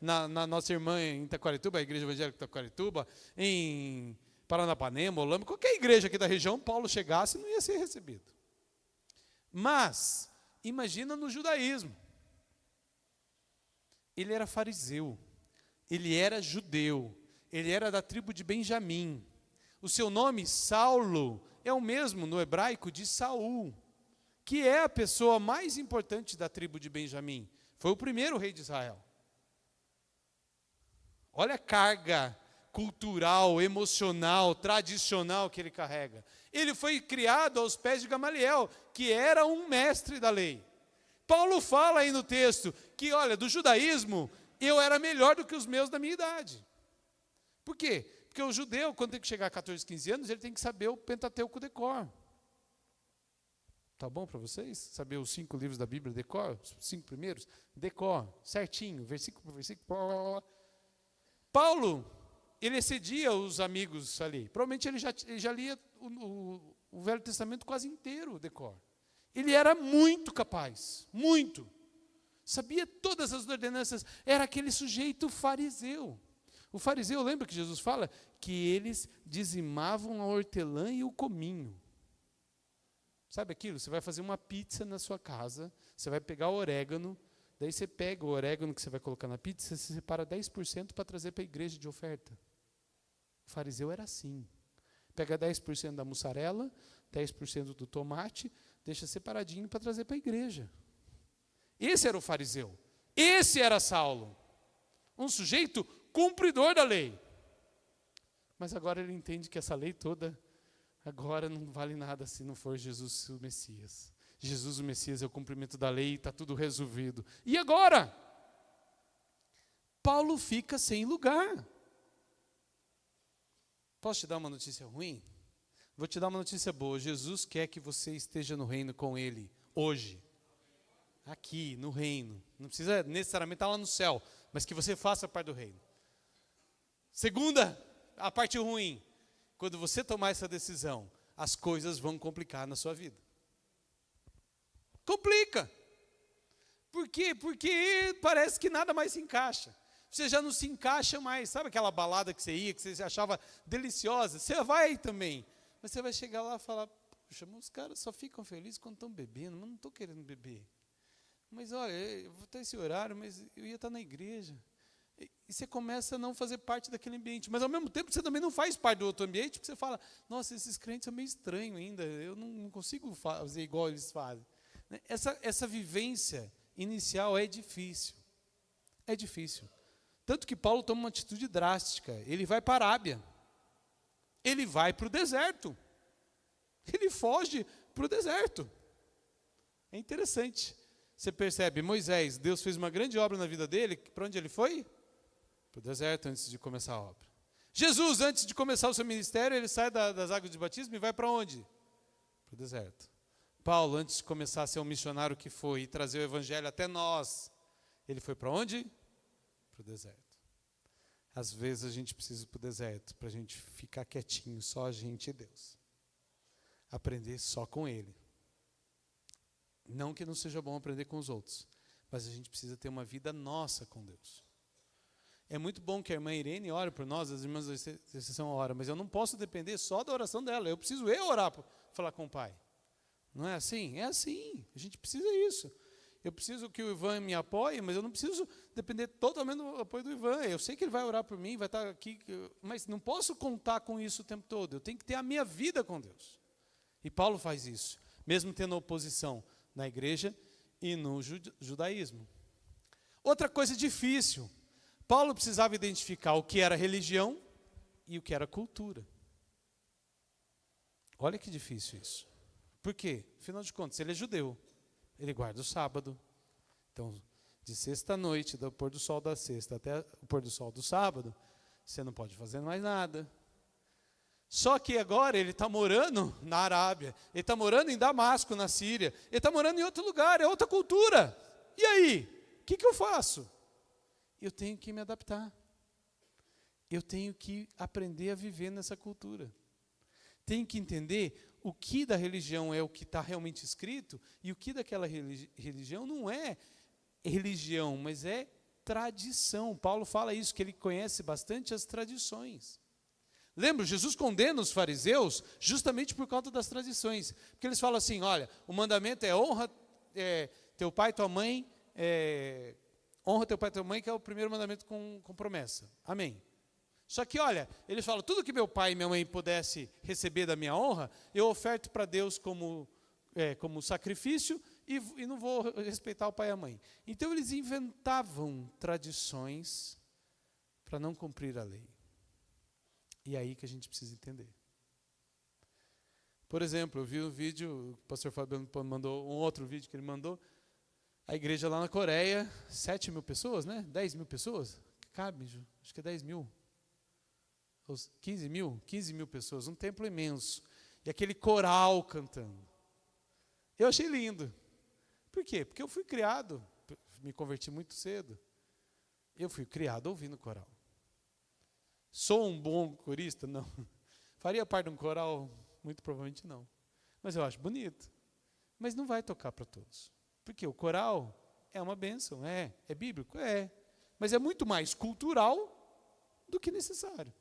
na nossa irmã em Itaquarituba, a igreja evangélica de Itaquarituba, em Paranapanema, Holamba, qualquer igreja aqui da região, Paulo chegasse, não ia ser recebido. Mas, imagina no judaísmo. Ele era fariseu, ele era judeu, ele era da tribo de Benjamim. O seu nome, Saulo, é o mesmo no hebraico de Saul, que é a pessoa mais importante da tribo de Benjamim. Foi o primeiro rei de Israel. Olha a carga cultural, emocional, tradicional que ele carrega. Ele foi criado aos pés de Gamaliel, que era um mestre da lei. Paulo fala aí no texto que, olha, do judaísmo, eu era melhor do que os meus da minha idade. Por quê? Porque o judeu, quando tem que chegar a 14, 15 anos, ele tem que saber o Pentateuco de cor. Tá bom para vocês? Saber os 5 livros da Bíblia de cor? Os 5 primeiros? De cor, certinho, versículo por versículo. Paulo, ele excedia os amigos ali. Provavelmente ele já lia o Velho Testamento quase inteiro de cor. Ele era muito capaz, muito. Sabia todas as ordenanças. Era aquele sujeito fariseu. O fariseu, lembra que Jesus fala? Que eles dizimavam a hortelã e o cominho. Sabe aquilo? Você vai fazer uma pizza na sua casa, você vai pegar o orégano, daí você pega o orégano que você vai colocar na pizza, você separa 10% para trazer para a igreja de oferta. O fariseu era assim. Pega 10% da mussarela, 10% do tomate, deixa separadinho para trazer para a igreja. Esse era o fariseu. Esse era Saulo. Um sujeito cumpridor da lei. Mas agora ele entende que essa lei toda, agora não vale nada se não for Jesus o Messias. Jesus o Messias é o cumprimento da lei e está tudo resolvido. E agora? Paulo fica sem lugar. Posso te dar uma notícia ruim? Vou te dar uma notícia boa. Jesus quer que você esteja no reino com Ele hoje. Aqui, no reino. Não precisa necessariamente estar lá no céu, mas que você faça parte do reino. Segunda, a parte ruim. Quando você tomar essa decisão, as coisas vão complicar na sua vida. Complica. Por quê? Porque parece que nada mais se encaixa. Você já não se encaixa mais. Sabe aquela balada que você ia, que você achava deliciosa? Você vai também. Mas você vai chegar lá e falar, Puxa, mas os caras só ficam felizes quando estão bebendo, mas não estou querendo beber. Mas olha, eu vou ter esse horário, mas eu ia estar na igreja. E você começa a não fazer parte daquele ambiente. Mas ao mesmo tempo você também não faz parte do outro ambiente, porque você fala, nossa, esses crentes são meio estranhos ainda, eu não consigo fazer igual eles fazem. Essa vivência inicial é difícil. É difícil. Tanto que Paulo toma uma atitude drástica. Ele vai para a Arábia. Ele vai para o deserto. Ele foge para o deserto. É interessante. Você percebe, Moisés, Deus fez uma grande obra na vida dele. Para onde ele foi? Para o deserto antes de começar a obra. Jesus, antes de começar o seu ministério, ele sai das águas de batismo e vai para onde? Para o deserto. Paulo, antes de começar a ser um missionário que foi e trazer o evangelho até nós, ele foi para onde? Para o deserto. Às vezes a gente precisa ir para o deserto para a gente ficar quietinho, só a gente e Deus. Aprender só com Ele. Não que não seja bom aprender com os outros, mas a gente precisa ter uma vida nossa com Deus. É muito bom que a irmã Irene ore por nós, as irmãs da exceção oram, mas eu não posso depender só da oração dela, eu preciso orar para falar com o Pai. Não é assim? É assim, a gente precisa disso. Eu preciso que o Ivan me apoie, mas eu não preciso depender totalmente do apoio do Ivan. Eu sei que ele vai orar por mim, vai estar aqui, mas não posso contar com isso o tempo todo. Eu tenho que ter a minha vida com Deus. E Paulo faz isso, mesmo tendo oposição na igreja e no judaísmo. Outra coisa difícil, Paulo precisava identificar o que era religião e o que era cultura. Olha que difícil isso. Por quê? Afinal de contas, ele é judeu, ele guarda o sábado. Então, de sexta-noite, do pôr do sol da sexta até o pôr do sol do sábado, você não pode fazer mais nada. Só que agora ele está morando na Arábia, ele está morando em Damasco, na Síria, ele está morando em outro lugar, é outra cultura. E aí? O que eu faço? Eu tenho que me adaptar. Eu tenho que aprender a viver nessa cultura. Tenho que entender o que da religião é o que está realmente escrito e o que daquela religião não é religião, mas é tradição. Paulo fala isso, que ele conhece bastante as tradições. Lembra, Jesus condena os fariseus justamente por causa das tradições. Porque eles falam assim, olha, o mandamento é honra teu pai e tua mãe, honra teu pai e tua mãe, que é o primeiro mandamento com promessa. Amém. Só que, olha, eles falam, tudo que meu pai e minha mãe pudesse receber da minha honra, eu oferto para Deus como sacrifício e não vou respeitar o pai e a mãe. Então, eles inventavam tradições para não cumprir a lei. E é aí que a gente precisa entender. Por exemplo, eu vi um vídeo, o pastor Fabiano mandou, um outro vídeo que ele mandou, a igreja lá na Coreia, 7 mil pessoas, né? 10 mil pessoas? Cabe, acho que é 10 mil. 15 mil pessoas, um templo imenso. E aquele coral cantando. Eu achei lindo. Por quê? Porque eu fui criado, me converti muito cedo. Eu fui criado ouvindo coral. Sou um bom corista? Não. Faria parte de um coral? Muito provavelmente não. Mas eu acho bonito. Mas não vai tocar para todos. Porque o coral é uma bênção, é bíblico? É. Mas é muito mais cultural do que necessário.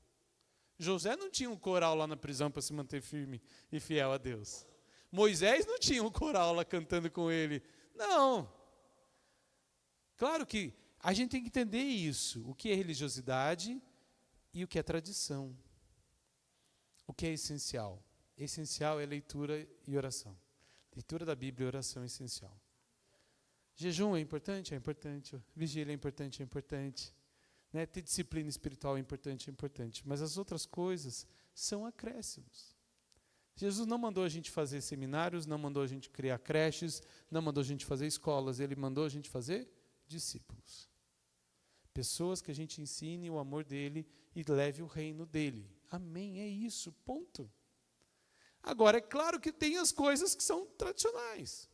José não tinha um coral lá na prisão para se manter firme e fiel a Deus. Moisés não tinha um coral lá cantando com ele. Não. Claro que a gente tem que entender isso. O que é religiosidade e o que é tradição. O que é essencial? Essencial é leitura e oração. Leitura da Bíblia e oração é essencial. Jejum é importante? É importante. Vigília é importante? É importante. Né? Ter disciplina espiritual é importante, mas as outras coisas são acréscimos. Jesus não mandou a gente fazer seminários, não mandou a gente criar creches, não mandou a gente fazer escolas, ele mandou a gente fazer discípulos. Pessoas que a gente ensine o amor dele e leve o reino dele. Amém, é isso, ponto. Agora, é claro que tem as coisas que são tradicionais.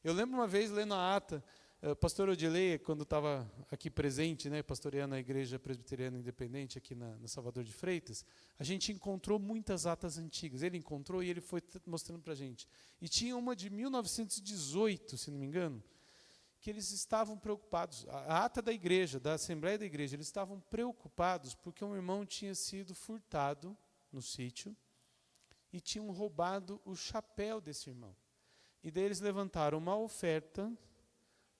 Eu lembro uma vez lendo a ata, o pastor Odilei, quando estava aqui presente, né, pastoreando a igreja presbiteriana independente aqui na Salvador de Freitas, a gente encontrou muitas atas antigas. Ele encontrou e ele foi mostrando para a gente. E tinha uma de 1918, se não me engano, que eles estavam preocupados. A ata da igreja, da Assembleia da Igreja, eles estavam preocupados porque um irmão tinha sido furtado no sítio e tinham roubado o chapéu desse irmão. E daí eles levantaram uma oferta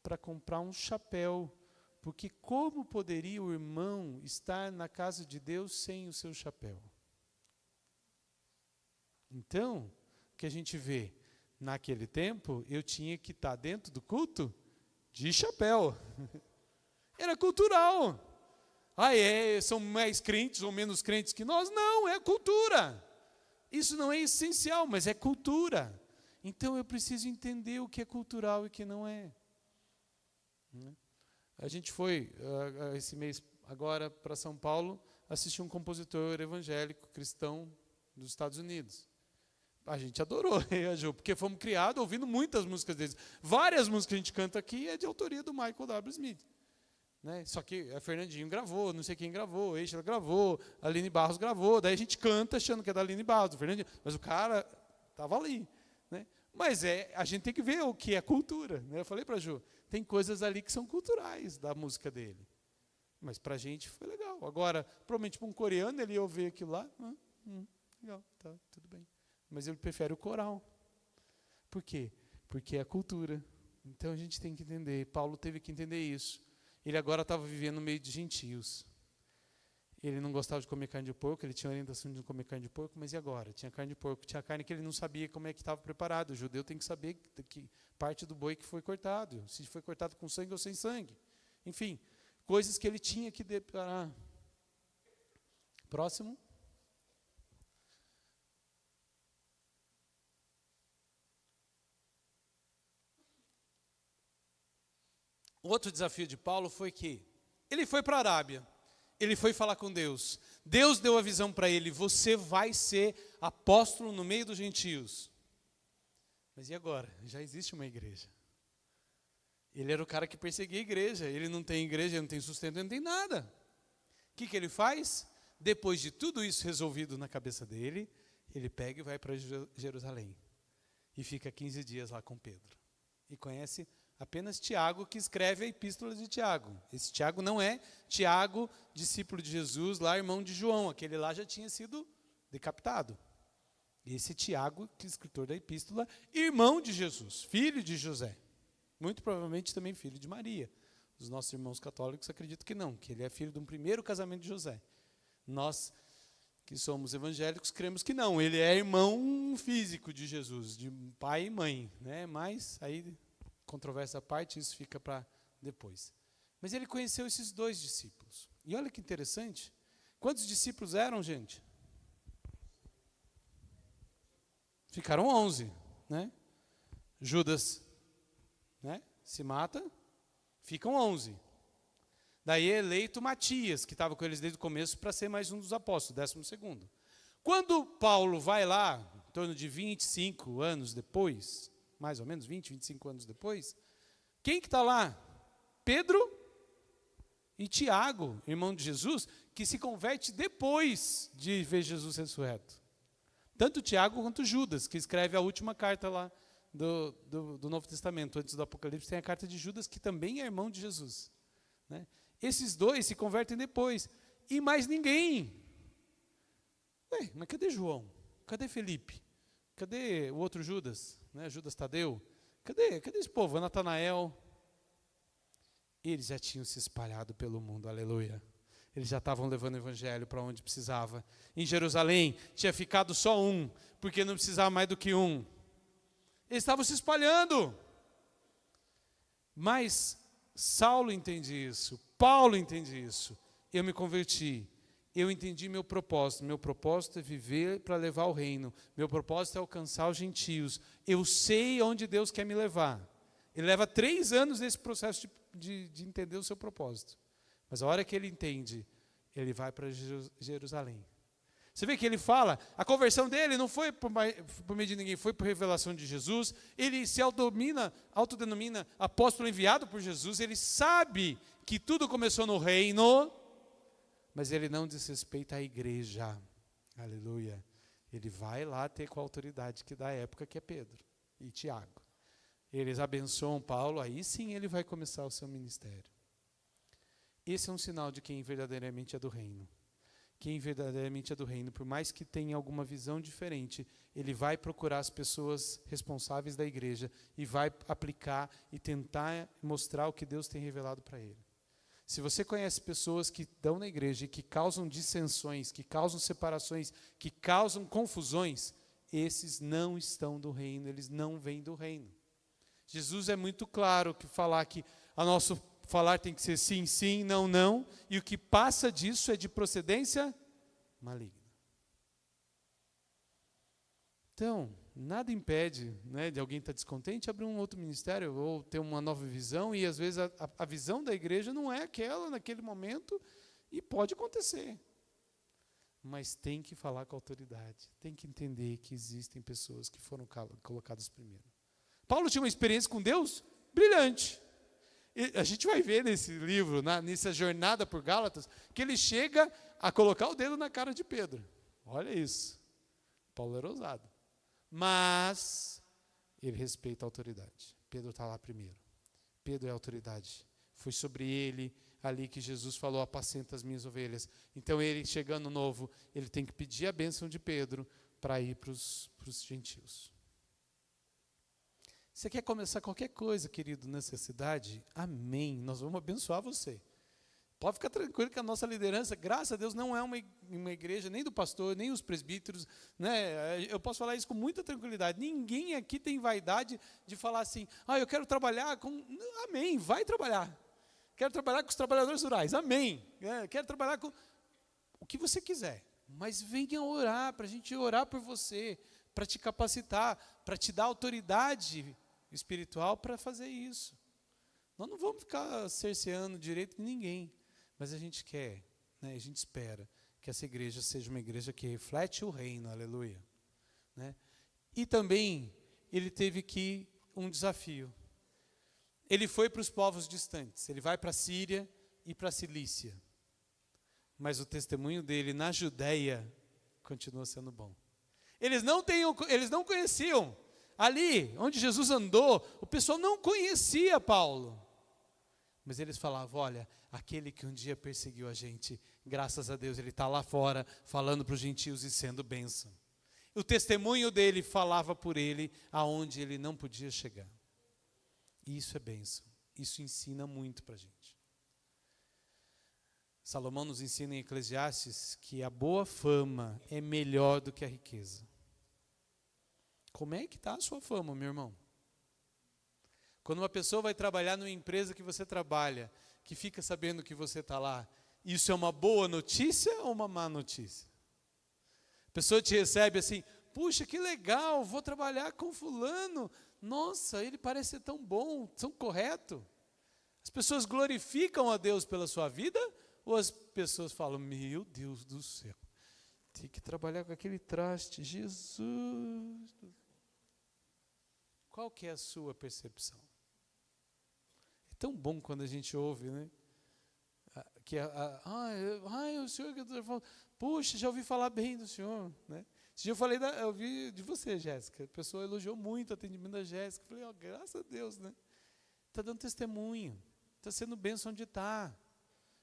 para comprar um chapéu, porque como poderia o irmão estar na casa de Deus sem o seu chapéu? Então, o que a gente vê, naquele tempo, eu tinha que estar dentro do culto de chapéu. Era cultural. São mais crentes ou menos crentes que nós? Não, é cultura. Isso não é essencial, mas é cultura. Então eu preciso entender o que é cultural e o que não é. A gente foi, esse mês agora, para São Paulo, assistir um compositor evangélico cristão dos Estados Unidos. A gente adorou, eu e a Ju, porque fomos criados ouvindo muitas músicas deles. Várias músicas que a gente canta aqui é de autoria do Michael W. Smith. Né? Só que a Fernandinho gravou, não sei quem gravou, a Eixa gravou, a Aline Barros gravou, daí a gente canta achando que é da Aline Barros, do Fernandinho, mas o cara estava ali. Né? Mas a gente tem que ver o que é cultura. Né? Eu falei para a Ju, tem coisas ali que são culturais da música dele. Mas para a gente foi legal. Agora, provavelmente para um coreano, ele ia ouvir aquilo lá, legal, tá, tudo bem. Mas ele prefere o coral. Por quê? Porque é a cultura. Então a gente tem que entender. Paulo teve que entender isso. Ele agora estava vivendo no meio de gentios. Ele não gostava de comer carne de porco, ele tinha orientação de não comer carne de porco, mas e agora? Tinha carne de porco, tinha carne que ele não sabia como é que estava preparado. O judeu tem que saber que parte do boi que foi cortado, se foi cortado com sangue ou sem sangue. Enfim, coisas que ele tinha que deparar. Próximo. Outro desafio de Paulo foi que ele foi para a Arábia, ele foi falar com Deus. Deus deu a visão para ele, você vai ser apóstolo no meio dos gentios. Mas e agora? Já existe uma igreja. Ele era o cara que perseguia a igreja, ele não tem igreja, ele não tem sustento, ele não tem nada. O que ele faz? Depois de tudo isso resolvido na cabeça dele, ele pega e vai para Jerusalém. E fica 15 dias lá com Pedro. E conhece apenas Tiago, que escreve a epístola de Tiago. Esse Tiago não é Tiago, discípulo de Jesus, lá irmão de João. Aquele lá já tinha sido decapitado. Esse Tiago, que é escritor da epístola, irmão de Jesus, filho de José. Muito provavelmente também filho de Maria. Os nossos irmãos católicos acreditam que não, que ele é filho de um primeiro casamento de José. Nós, que somos evangélicos, cremos que não. Ele é irmão físico de Jesus, de pai e mãe. Né? Mas aí... controvérsia à parte, isso fica para depois. Mas ele conheceu esses dois discípulos. E olha que interessante. Quantos discípulos eram, gente? Ficaram 11. Né? Judas, né, se mata, ficam 11. Daí é eleito Matias, que estava com eles desde o começo, para ser mais um dos apóstolos, 12º. Quando Paulo vai lá, em torno de 25 anos depois... mais ou menos 20, 25 anos depois, quem que está lá? Pedro e Tiago, irmão de Jesus, que se converte depois de ver Jesus ressurreto. Tanto Tiago quanto Judas, que escreve a última carta lá do Novo Testamento, antes do Apocalipse, tem a carta de Judas, que também é irmão de Jesus. Né? Esses dois se convertem depois. E mais ninguém. Mas cadê João? Cadê Felipe? Cadê o outro Judas? Né, Judas Tadeu, cadê esse povo? Natanael. Eles já tinham se espalhado pelo mundo, aleluia. Eles já estavam levando o evangelho para onde precisava. Em Jerusalém tinha ficado só um, porque não precisava mais do que um. Eles estavam se espalhando. Mas Saulo entende isso, Paulo entende isso. Eu me converti. Eu entendi meu propósito. Meu propósito é viver para levar o reino. Meu propósito é alcançar os gentios. Eu sei onde Deus quer me levar. Ele leva 3 anos nesse processo de entender o seu propósito. Mas a hora que ele entende, ele vai para Jerusalém. Você vê que ele fala, a conversão dele não foi por meio de ninguém, foi por revelação de Jesus. Ele se autodenomina apóstolo enviado por Jesus. Ele sabe que tudo começou no reino, mas ele não desrespeita a igreja. Aleluia. Ele vai lá ter com a autoridade que da época, que é Pedro e Tiago. Eles abençoam Paulo, aí sim ele vai começar o seu ministério. Esse é um sinal de quem verdadeiramente é do reino. quem verdadeiramente é do reino, por mais que tenha alguma visão diferente, ele vai procurar as pessoas responsáveis da igreja e vai aplicar e tentar mostrar o que Deus tem revelado para ele. Se você conhece pessoas que estão na igreja e que causam dissensões, que causam separações, que causam confusões, esses não estão do reino, eles não vêm do reino. Jesus é muito claro que falar que a nosso falar tem que ser sim, sim, não, não, e o que passa disso é de procedência maligna. Então, nada impede, né, de alguém estar descontente abrir um outro ministério ou ter uma nova visão, e às vezes a visão da igreja não é aquela naquele momento, e pode acontecer. Mas tem que falar com a autoridade, tem que entender que existem pessoas que foram colocadas primeiro. Paulo tinha uma experiência com Deus brilhante. E a gente vai ver nesse livro, nessa jornada por Gálatas, que ele chega a colocar o dedo na cara de Pedro. Olha isso. Paulo era ousado. Mas ele respeita a autoridade. Pedro está lá primeiro. Pedro é a autoridade. Foi sobre ele ali que Jesus falou: apacenta as minhas ovelhas. Então ele, chegando novo, ele tem que pedir a bênção de Pedro para ir para os gentios. Você quer começar qualquer coisa, querido, nessa cidade? Amém. Nós vamos abençoar você. Pode ficar tranquilo que a nossa liderança, graças a Deus, não é uma igreja nem do pastor, nem os presbíteros, né? Eu posso falar isso com muita tranquilidade. Ninguém aqui tem vaidade de falar assim: eu quero trabalhar com... Amém, vai trabalhar. Quero trabalhar com os trabalhadores rurais. Amém. Quero trabalhar com o que você quiser. Mas venha orar, para a gente orar por você, para te capacitar, para te dar autoridade espiritual para fazer isso. Nós não vamos ficar cerceando direito de ninguém. Mas a gente quer, né, a gente espera que essa igreja seja uma igreja que reflete o reino, aleluia. Né? E também ele teve um desafio. Ele foi para os povos distantes, ele vai para a Síria e para a Cilícia. Mas o testemunho dele na Judéia continua sendo bom. Eles não conheciam. Ali, onde Jesus andou, o pessoal não conhecia Paulo. Mas eles falavam: olha, aquele que um dia perseguiu a gente, graças a Deus, ele está lá fora, falando para os gentios e sendo bênção. O testemunho dele falava por ele, aonde ele não podia chegar. E isso é bênção. Isso ensina muito para a gente. Salomão nos ensina em Eclesiastes que a boa fama é melhor do que a riqueza. Como é que está a sua fama, meu irmão? Quando uma pessoa vai trabalhar numa empresa que você trabalha, que fica sabendo que você está lá, isso é uma boa notícia ou uma má notícia? A pessoa te recebe assim: puxa, que legal, vou trabalhar com fulano, nossa, ele parece ser tão bom, tão correto. As pessoas glorificam a Deus pela sua vida, ou as pessoas falam: meu Deus do céu, tem que trabalhar com aquele traste, Jesus. Qual que é a sua percepção? É tão bom quando a gente ouve, né? Que o senhor que eu falo, puxa, já ouvi falar bem do senhor, né? Esse dia eu ouvi de você, Jéssica. A pessoa elogiou muito o atendimento da Jéssica. Eu falei: graças a Deus, né? Está dando testemunho, está sendo bênção onde está.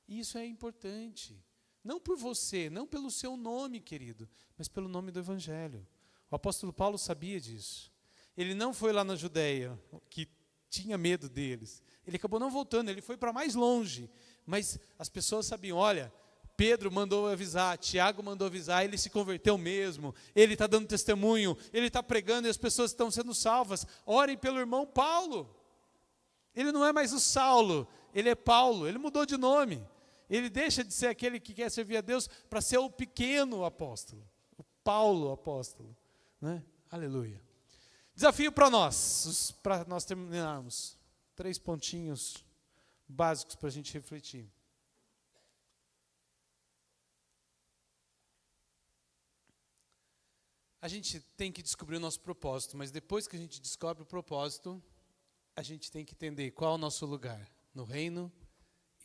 E isso é importante. Não por você, não pelo seu nome, querido, mas pelo nome do Evangelho. O apóstolo Paulo sabia disso. Ele não foi lá na Judéia, que tinha medo deles. Ele acabou não voltando, ele foi para mais longe. Mas as pessoas sabiam: olha, Pedro mandou avisar, Tiago mandou avisar, ele se converteu mesmo, ele está dando testemunho, ele está pregando e as pessoas estão sendo salvas. Orem pelo irmão Paulo. Ele não é mais o Saulo, ele é Paulo, ele mudou de nome. Ele deixa de ser aquele que quer servir a Deus para ser o pequeno apóstolo, o Paulo apóstolo. Né? Aleluia. Desafio para nós terminarmos. 3 pontinhos básicos para a gente refletir. A gente tem que descobrir o nosso propósito, mas depois que a gente descobre o propósito, a gente tem que entender qual é o nosso lugar no reino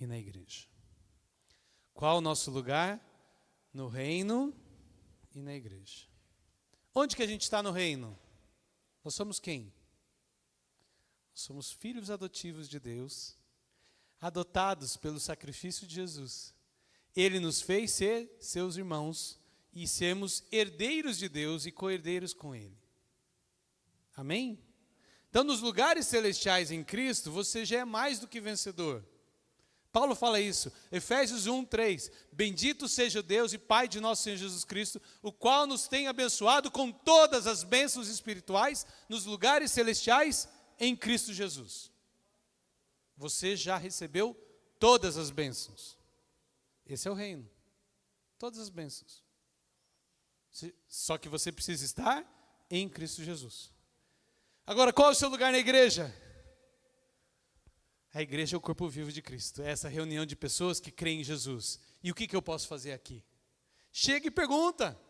e na igreja. Qual é o nosso lugar no reino e na igreja? Onde que a gente está no reino? Nós somos quem? Nós somos filhos adotivos de Deus, adotados pelo sacrifício de Jesus. Ele nos fez ser seus irmãos e sermos herdeiros de Deus e co-herdeiros com Ele. Amém? Então, nos lugares celestiais em Cristo, você já é mais do que vencedor. Paulo fala isso, Efésios 1:3. Bendito seja o Deus e Pai de nosso Senhor Jesus Cristo, o qual nos tem abençoado com todas as bênçãos espirituais nos lugares celestiais em Cristo Jesus. Você já recebeu todas as bênçãos. Esse é o reino. Todas as bênçãos. Só que você precisa estar em Cristo Jesus. Agora, qual é o seu lugar na igreja? A igreja é o corpo vivo de Cristo. É essa reunião de pessoas que creem em Jesus. E o que eu posso fazer aqui? Chega e pergunta.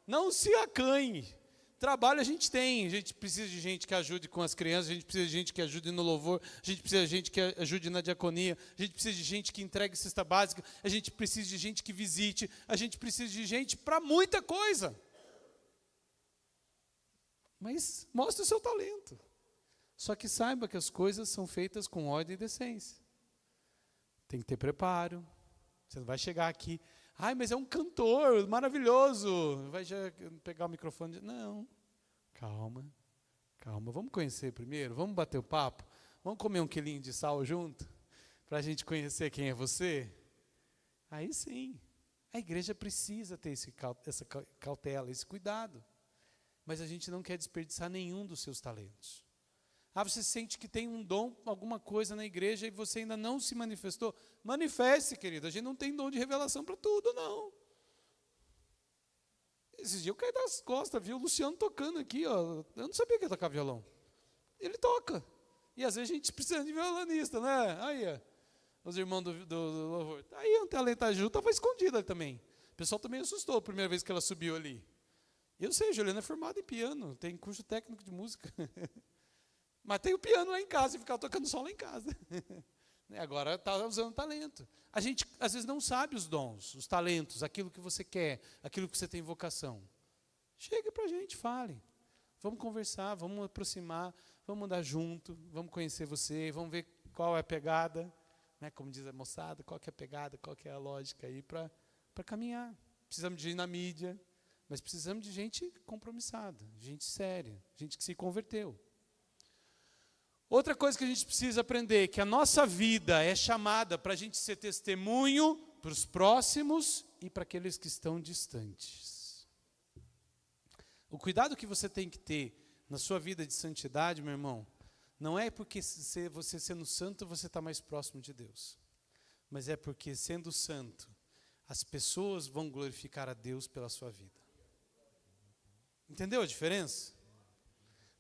Não se acanhe. Trabalho a gente tem. A gente precisa de gente que ajude com as crianças. A gente precisa de gente que ajude no louvor. A gente precisa de gente que ajude na diaconia. A gente precisa de gente que entregue cesta básica. A gente precisa de gente que visite. A gente precisa de gente para muita coisa. Mas mostre o seu talento. Só que saiba que as coisas são feitas com ordem e decência. Tem que ter preparo. Você não vai chegar aqui, ai, mas é um cantor maravilhoso. Vai já pegar o microfone. Não, calma. Vamos conhecer primeiro, vamos bater o papo. Vamos comer um quilinho de sal junto, para a gente conhecer quem é você. Aí sim, a igreja precisa ter essa cautela, esse cuidado. Mas a gente não quer desperdiçar nenhum dos seus talentos. Você sente que tem um dom, alguma coisa na igreja e você ainda não se manifestou? Manifeste, querido. A gente não tem dom de revelação para tudo, não. Esses dias eu caí das costas, vi o Luciano tocando aqui, ó. Eu não sabia que ia tocar violão. Ele toca. E às vezes a gente precisa de violonista, né? Aí, ó, os irmãos do louvor. Aí um talento, a Ju estava escondida também. O pessoal também assustou a primeira vez que ela subiu ali. Eu sei, Juliana é formada em piano, tem curso técnico de música. Mas tem o piano lá em casa e ficar tocando só lá em casa. Agora está usando talento. A gente, às vezes, não sabe os dons, os talentos, aquilo que você quer, aquilo que você tem vocação. Chega para a gente, fale. Vamos conversar, vamos aproximar, vamos andar junto, vamos conhecer você, vamos ver qual é a pegada, né, como diz a moçada, qual que é a pegada, qual que é a lógica aí para caminhar. Precisamos de ir na mídia, mas precisamos de gente compromissada, gente séria, gente que se converteu. Outra coisa que a gente precisa aprender, que a nossa vida é chamada para a gente ser testemunho para os próximos e para aqueles que estão distantes. O cuidado que você tem que ter na sua vida de santidade, meu irmão, não é porque você sendo santo você está mais próximo de Deus, mas é porque sendo santo, as pessoas vão glorificar a Deus pela sua vida. Entendeu a diferença?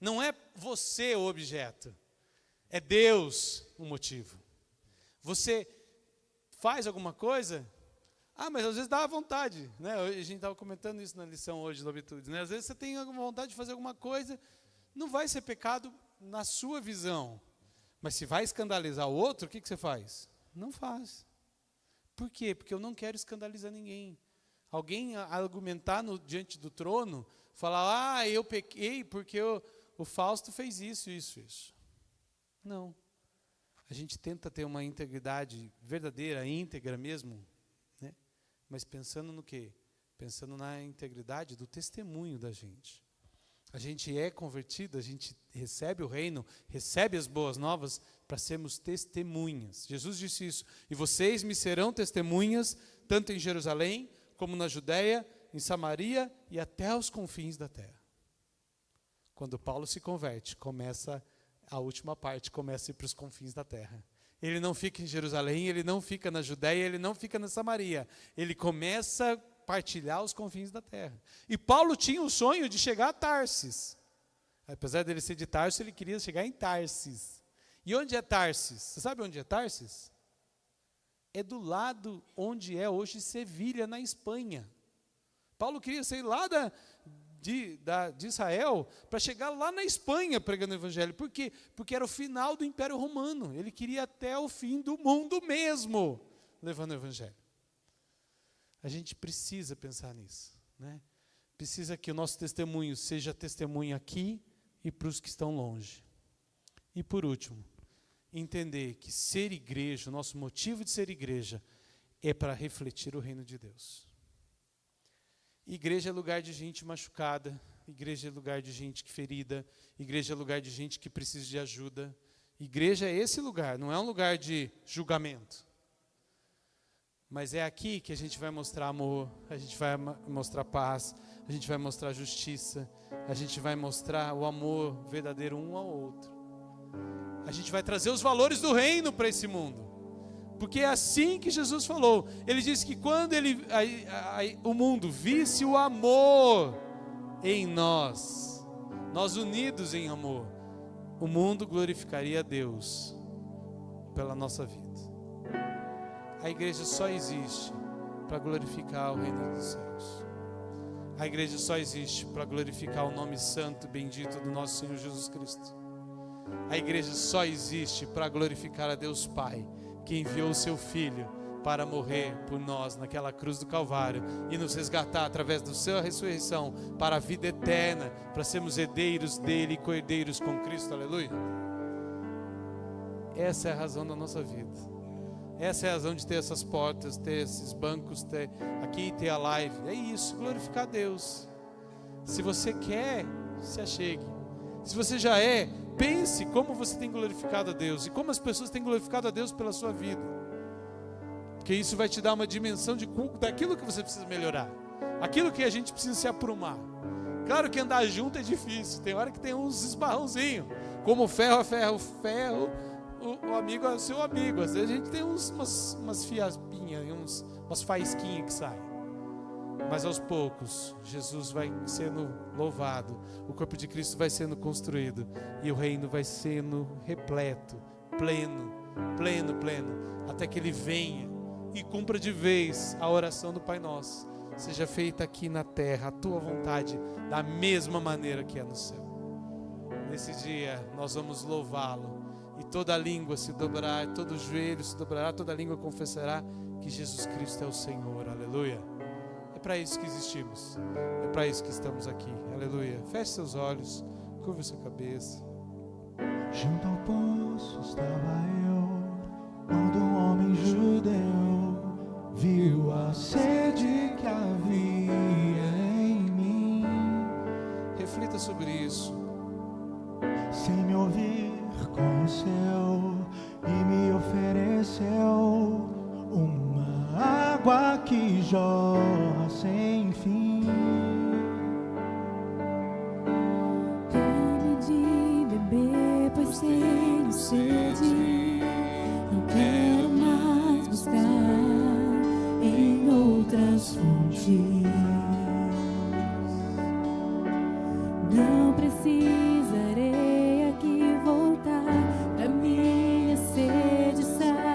Não é você o objeto. É Deus o motivo. Você faz alguma coisa? Mas às vezes dá vontade, né? A gente estava comentando isso na lição hoje do Habitudes, né? Às vezes você tem alguma vontade de fazer alguma coisa, não vai ser pecado na sua visão. Mas se vai escandalizar o outro, o que você faz? Não faz. Por quê? Porque eu não quero escandalizar ninguém. Alguém argumentar diante do trono, falar, eu pequei porque o Fausto fez isso. Não. A gente tenta ter uma integridade verdadeira, íntegra mesmo, né? Mas pensando no quê? Pensando na integridade do testemunho da gente. A gente é convertido, a gente recebe o reino, recebe as boas novas para sermos testemunhas. Jesus disse isso. E vocês me serão testemunhas, tanto em Jerusalém, como na Judéia, em Samaria e até os confins da terra. Quando Paulo se converte, a última parte começa a ir para os confins da terra. Ele não fica em Jerusalém, ele não fica na Judéia, ele não fica na Samaria. Ele começa a partilhar os confins da terra. E Paulo tinha o sonho de chegar a Tarsis. Apesar dele ser de Tarso, ele queria chegar em Tarsis. E onde é Tarsis? Você sabe onde é Tarsis? É do lado onde é hoje Sevilha, na Espanha. Paulo queria sair lá de Israel para chegar lá na Espanha pregando o evangelho. Por quê? Porque era o final do Império Romano. Ele queria até o fim do mundo mesmo levando o evangelho. A gente precisa pensar nisso, né? Precisa que o nosso testemunho seja testemunho aqui e para os que estão longe. E por último, entender que ser igreja, o nosso motivo de ser igreja, é para refletir o reino de Deus. Igreja é lugar de gente machucada, igreja é lugar de gente ferida, igreja é lugar de gente que precisa de ajuda. Igreja é esse lugar, não é um lugar de julgamento. Mas é aqui que a gente vai mostrar amor, a gente vai mostrar paz, a gente vai mostrar justiça, a gente vai mostrar o amor verdadeiro um ao outro. A gente vai trazer os valores do reino para esse mundo. Porque é assim que Jesus falou. Ele disse que quando o mundo visse o amor em nós unidos em amor, o mundo glorificaria a Deus pela nossa vida. A igreja só existe para glorificar o reino dos céus. A igreja só existe para glorificar o nome santo e bendito do nosso Senhor Jesus Cristo. A igreja só existe para glorificar a Deus Pai, que enviou o seu Filho para morrer por nós naquela cruz do Calvário e nos resgatar através da sua ressurreição para a vida eterna, para sermos herdeiros dele e co-herdeiros com Cristo, aleluia. Essa é a razão da nossa vida. Essa é a razão de ter essas portas, ter esses bancos, ter a live. É isso, glorificar a Deus. Se você quer, se achegue. Se você já é, pense como você tem glorificado a Deus e como as pessoas têm glorificado a Deus pela sua vida. Porque isso vai te dar uma dimensão daquilo que você precisa melhorar, aquilo que a gente precisa se aprumar. Claro que andar junto é difícil, tem hora que tem uns esbarrãozinhos, como ferro a ferro, o amigo é o seu amigo. Às vezes a gente tem umas fiapinhas, umas faísquinhas que saem. Mas aos poucos, Jesus vai sendo louvado, o corpo de Cristo vai sendo construído e o reino vai sendo repleto, pleno, até que Ele venha e cumpra de vez a oração do Pai Nosso. Seja feita aqui na terra a tua vontade, da mesma maneira que é no céu. Nesse dia nós vamos louvá-lo e toda língua se dobrará, todo joelho se dobrará, toda língua confessará que Jesus Cristo é o Senhor, aleluia. É para isso que existimos, é para isso que estamos aqui, aleluia. Feche seus olhos, curva sua cabeça. Junto ao poço estava eu, quando um homem judeu viu a sede que havia em mim. Reflita sobre isso. Sem me ouvir, conheceu e me ofereceu uma água que jorra sem fim. Dá-me de beber, pois tenho sede. Não quero mais buscar em outras fontes. Não precisarei aqui voltar pra minha sede saciar,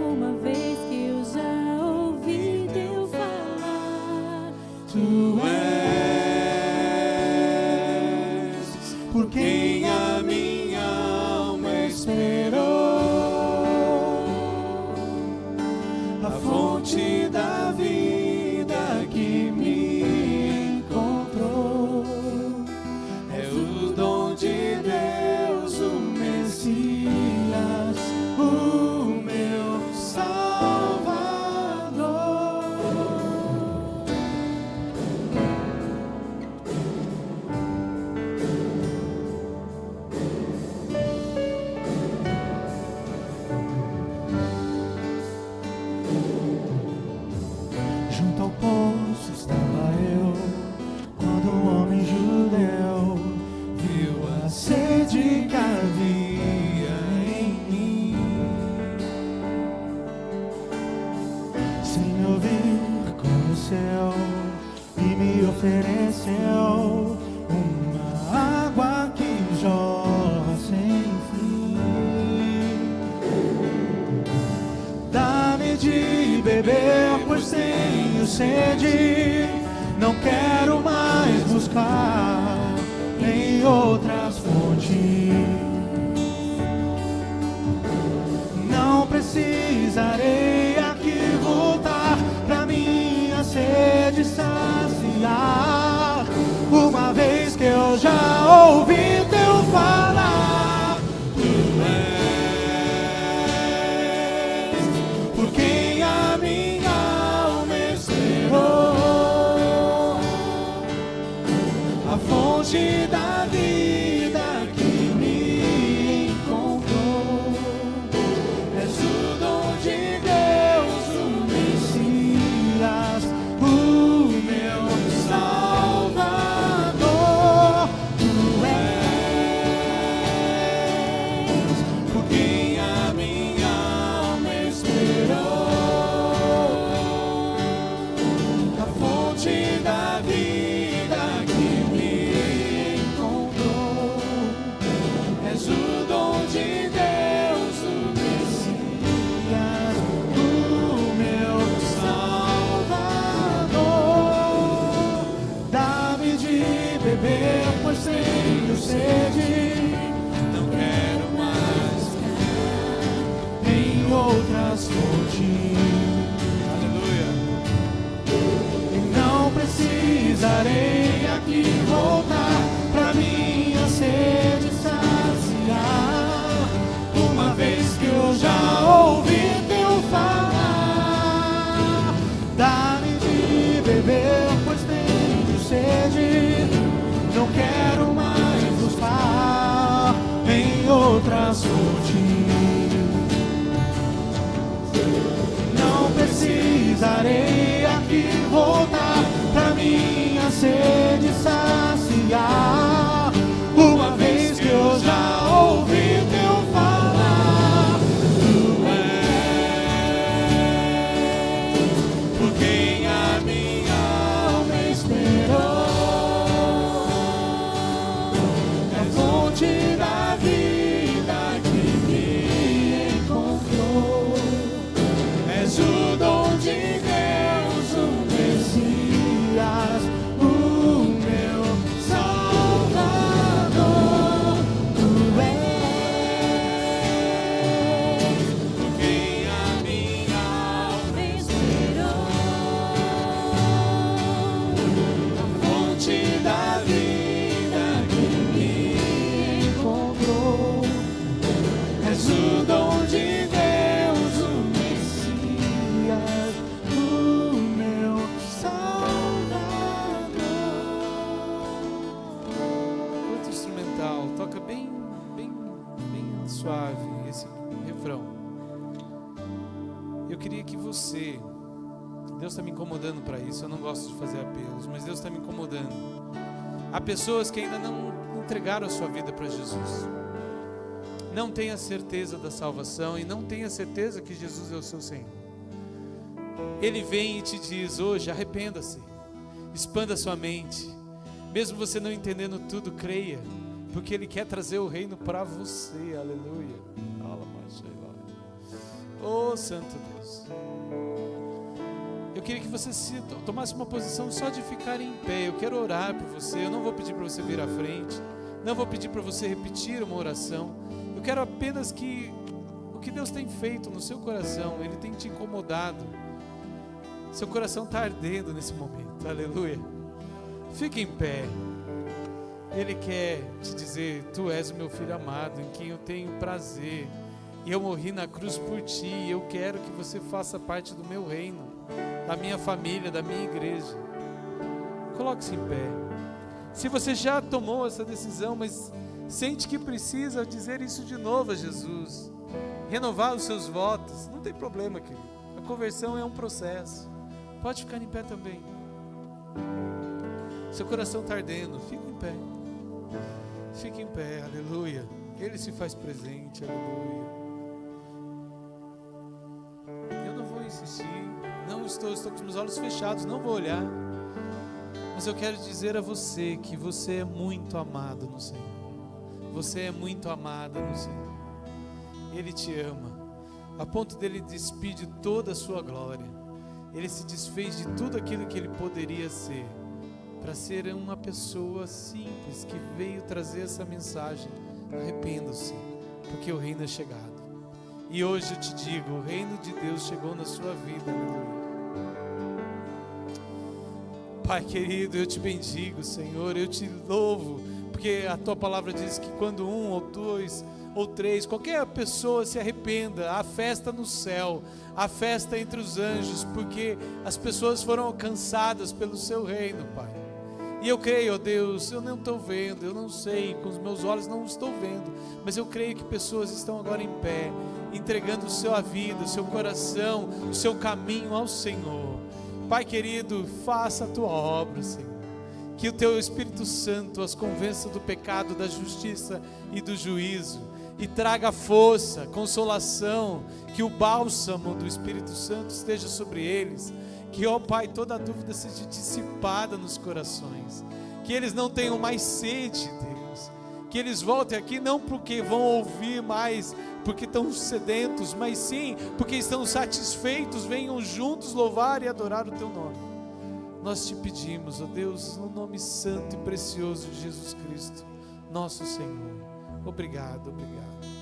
uma vez que eu já ouvi Deus falar. Tu és por quem a minha alma esperou, a fonte da vida que me encontrou. É o dom de Deus, o Messias, o meu Salvador. Junto ao poço estava eu, quando um homem judeu viu a sede que havia em mim. Sem me ouvir, conheceu e me ofereceu uma água que jorra sem fim. Dá-me de beber, pois tenho sede. Não quero mais buscar em outras fontes. Não precisarei aqui voltar pra minha sede saciar, uma vez que eu já ouvi teu falar. Tu és por quem a minha alma esperou. A fonte da vida que me encontrou. És o dom de Deus, o Messias, o meu Salvador. Tu és por quem a minha alma esperou. A fonte da vida que me encontrou. És o dom de Deus, o Messias, o meu Salvador. Dá-me de beber, pois tenho sede. Não quero mais ficar em outras fontes. Aleluia. E não precisarei aqui voltar pra minha sede saciar, uma vez que eu já ouvi teu falar. Dá-me de beber, pois tenho sede. Não quero mais buscar em outras fontes. Não precisarei aqui voltar pra minha sede saciar, uma vez que eu já ouvi teu falar. Tu és por quem a minha alma esperou. É a fonte da vida que me encontrou. És o dom de Deus, o Messias, o meu Salvador. Tu és por quem a minha alma esperou. A fonte da vida que me encontrou. És o dom de Deus, o Messias, o meu Salvador. Outro instrumental, toca bem suave esse refrão. Eu queria que você, Deus está me incomodando para isso, eu não gosto de fazer apelos, mas Deus está me incomodando. Há pessoas que ainda não entregaram a sua vida para Jesus, não têm a certeza da salvação e não têm a certeza que Jesus é o seu Senhor. Ele vem e te diz hoje: arrependa-se, expanda sua mente, mesmo você não entendendo tudo, creia, porque Ele quer trazer o reino para você. Aleluia. Oh Santo Deus, eu queria que você tomasse uma posição só de ficar em pé. Eu quero orar por você. Eu não vou pedir para você vir à frente, não vou pedir para você repetir uma oração. Eu quero apenas que o que Deus tem feito no seu coração, Ele tem te incomodado. Seu coração está ardendo nesse momento. Aleluia. Fique em pé. Ele quer te dizer: tu és o meu filho amado, em quem eu tenho prazer, e eu morri na cruz por ti, e eu quero que você faça parte do meu reino, da minha família, da minha igreja. Coloque-se em pé. Se você já tomou essa decisão, mas sente que precisa dizer isso de novo a Jesus, renovar os seus votos, não tem problema, querido. A conversão é um processo. Pode ficar em pé também. Seu coração está ardendo, fica em pé. Fique em pé, aleluia. Ele se faz presente, aleluia. Eu não vou insistir, não estou com os meus olhos fechados, não vou olhar. Mas eu quero dizer a você que você é muito amado no Senhor. Você é muito amada no Senhor. Ele te ama, a ponto dele despir de toda a sua glória. Ele se desfez de tudo aquilo que ele poderia ser, para ser uma pessoa simples que veio trazer essa mensagem: arrependa-se, porque o reino é chegado. E hoje eu te digo, o reino de Deus chegou na sua vida, aleluia. Pai querido, eu te bendigo, Senhor, eu te louvo, porque a tua palavra diz que quando um ou dois ou 3, qualquer pessoa se arrependa, há festa no céu, há festa entre os anjos, porque as pessoas foram alcançadas pelo seu reino, Pai. E eu creio, ó Deus, eu não estou vendo, eu não sei, com os meus olhos não estou vendo, mas eu creio que pessoas estão agora em pé, entregando a sua vida, o seu coração, o seu caminho ao Senhor. Pai querido, faça a tua obra, Senhor. Que o teu Espírito Santo as convença do pecado, da justiça e do juízo, e traga força, consolação, que o bálsamo do Espírito Santo esteja sobre eles, que, ó Pai, toda dúvida seja dissipada nos corações, que eles não tenham mais sede, Deus, que eles voltem aqui não porque vão ouvir mais, porque estão sedentos, mas sim porque estão satisfeitos, venham juntos louvar e adorar o teu nome. Nós te pedimos, ó Deus, no nome santo e precioso de Jesus Cristo, nosso Senhor. Obrigado, obrigado.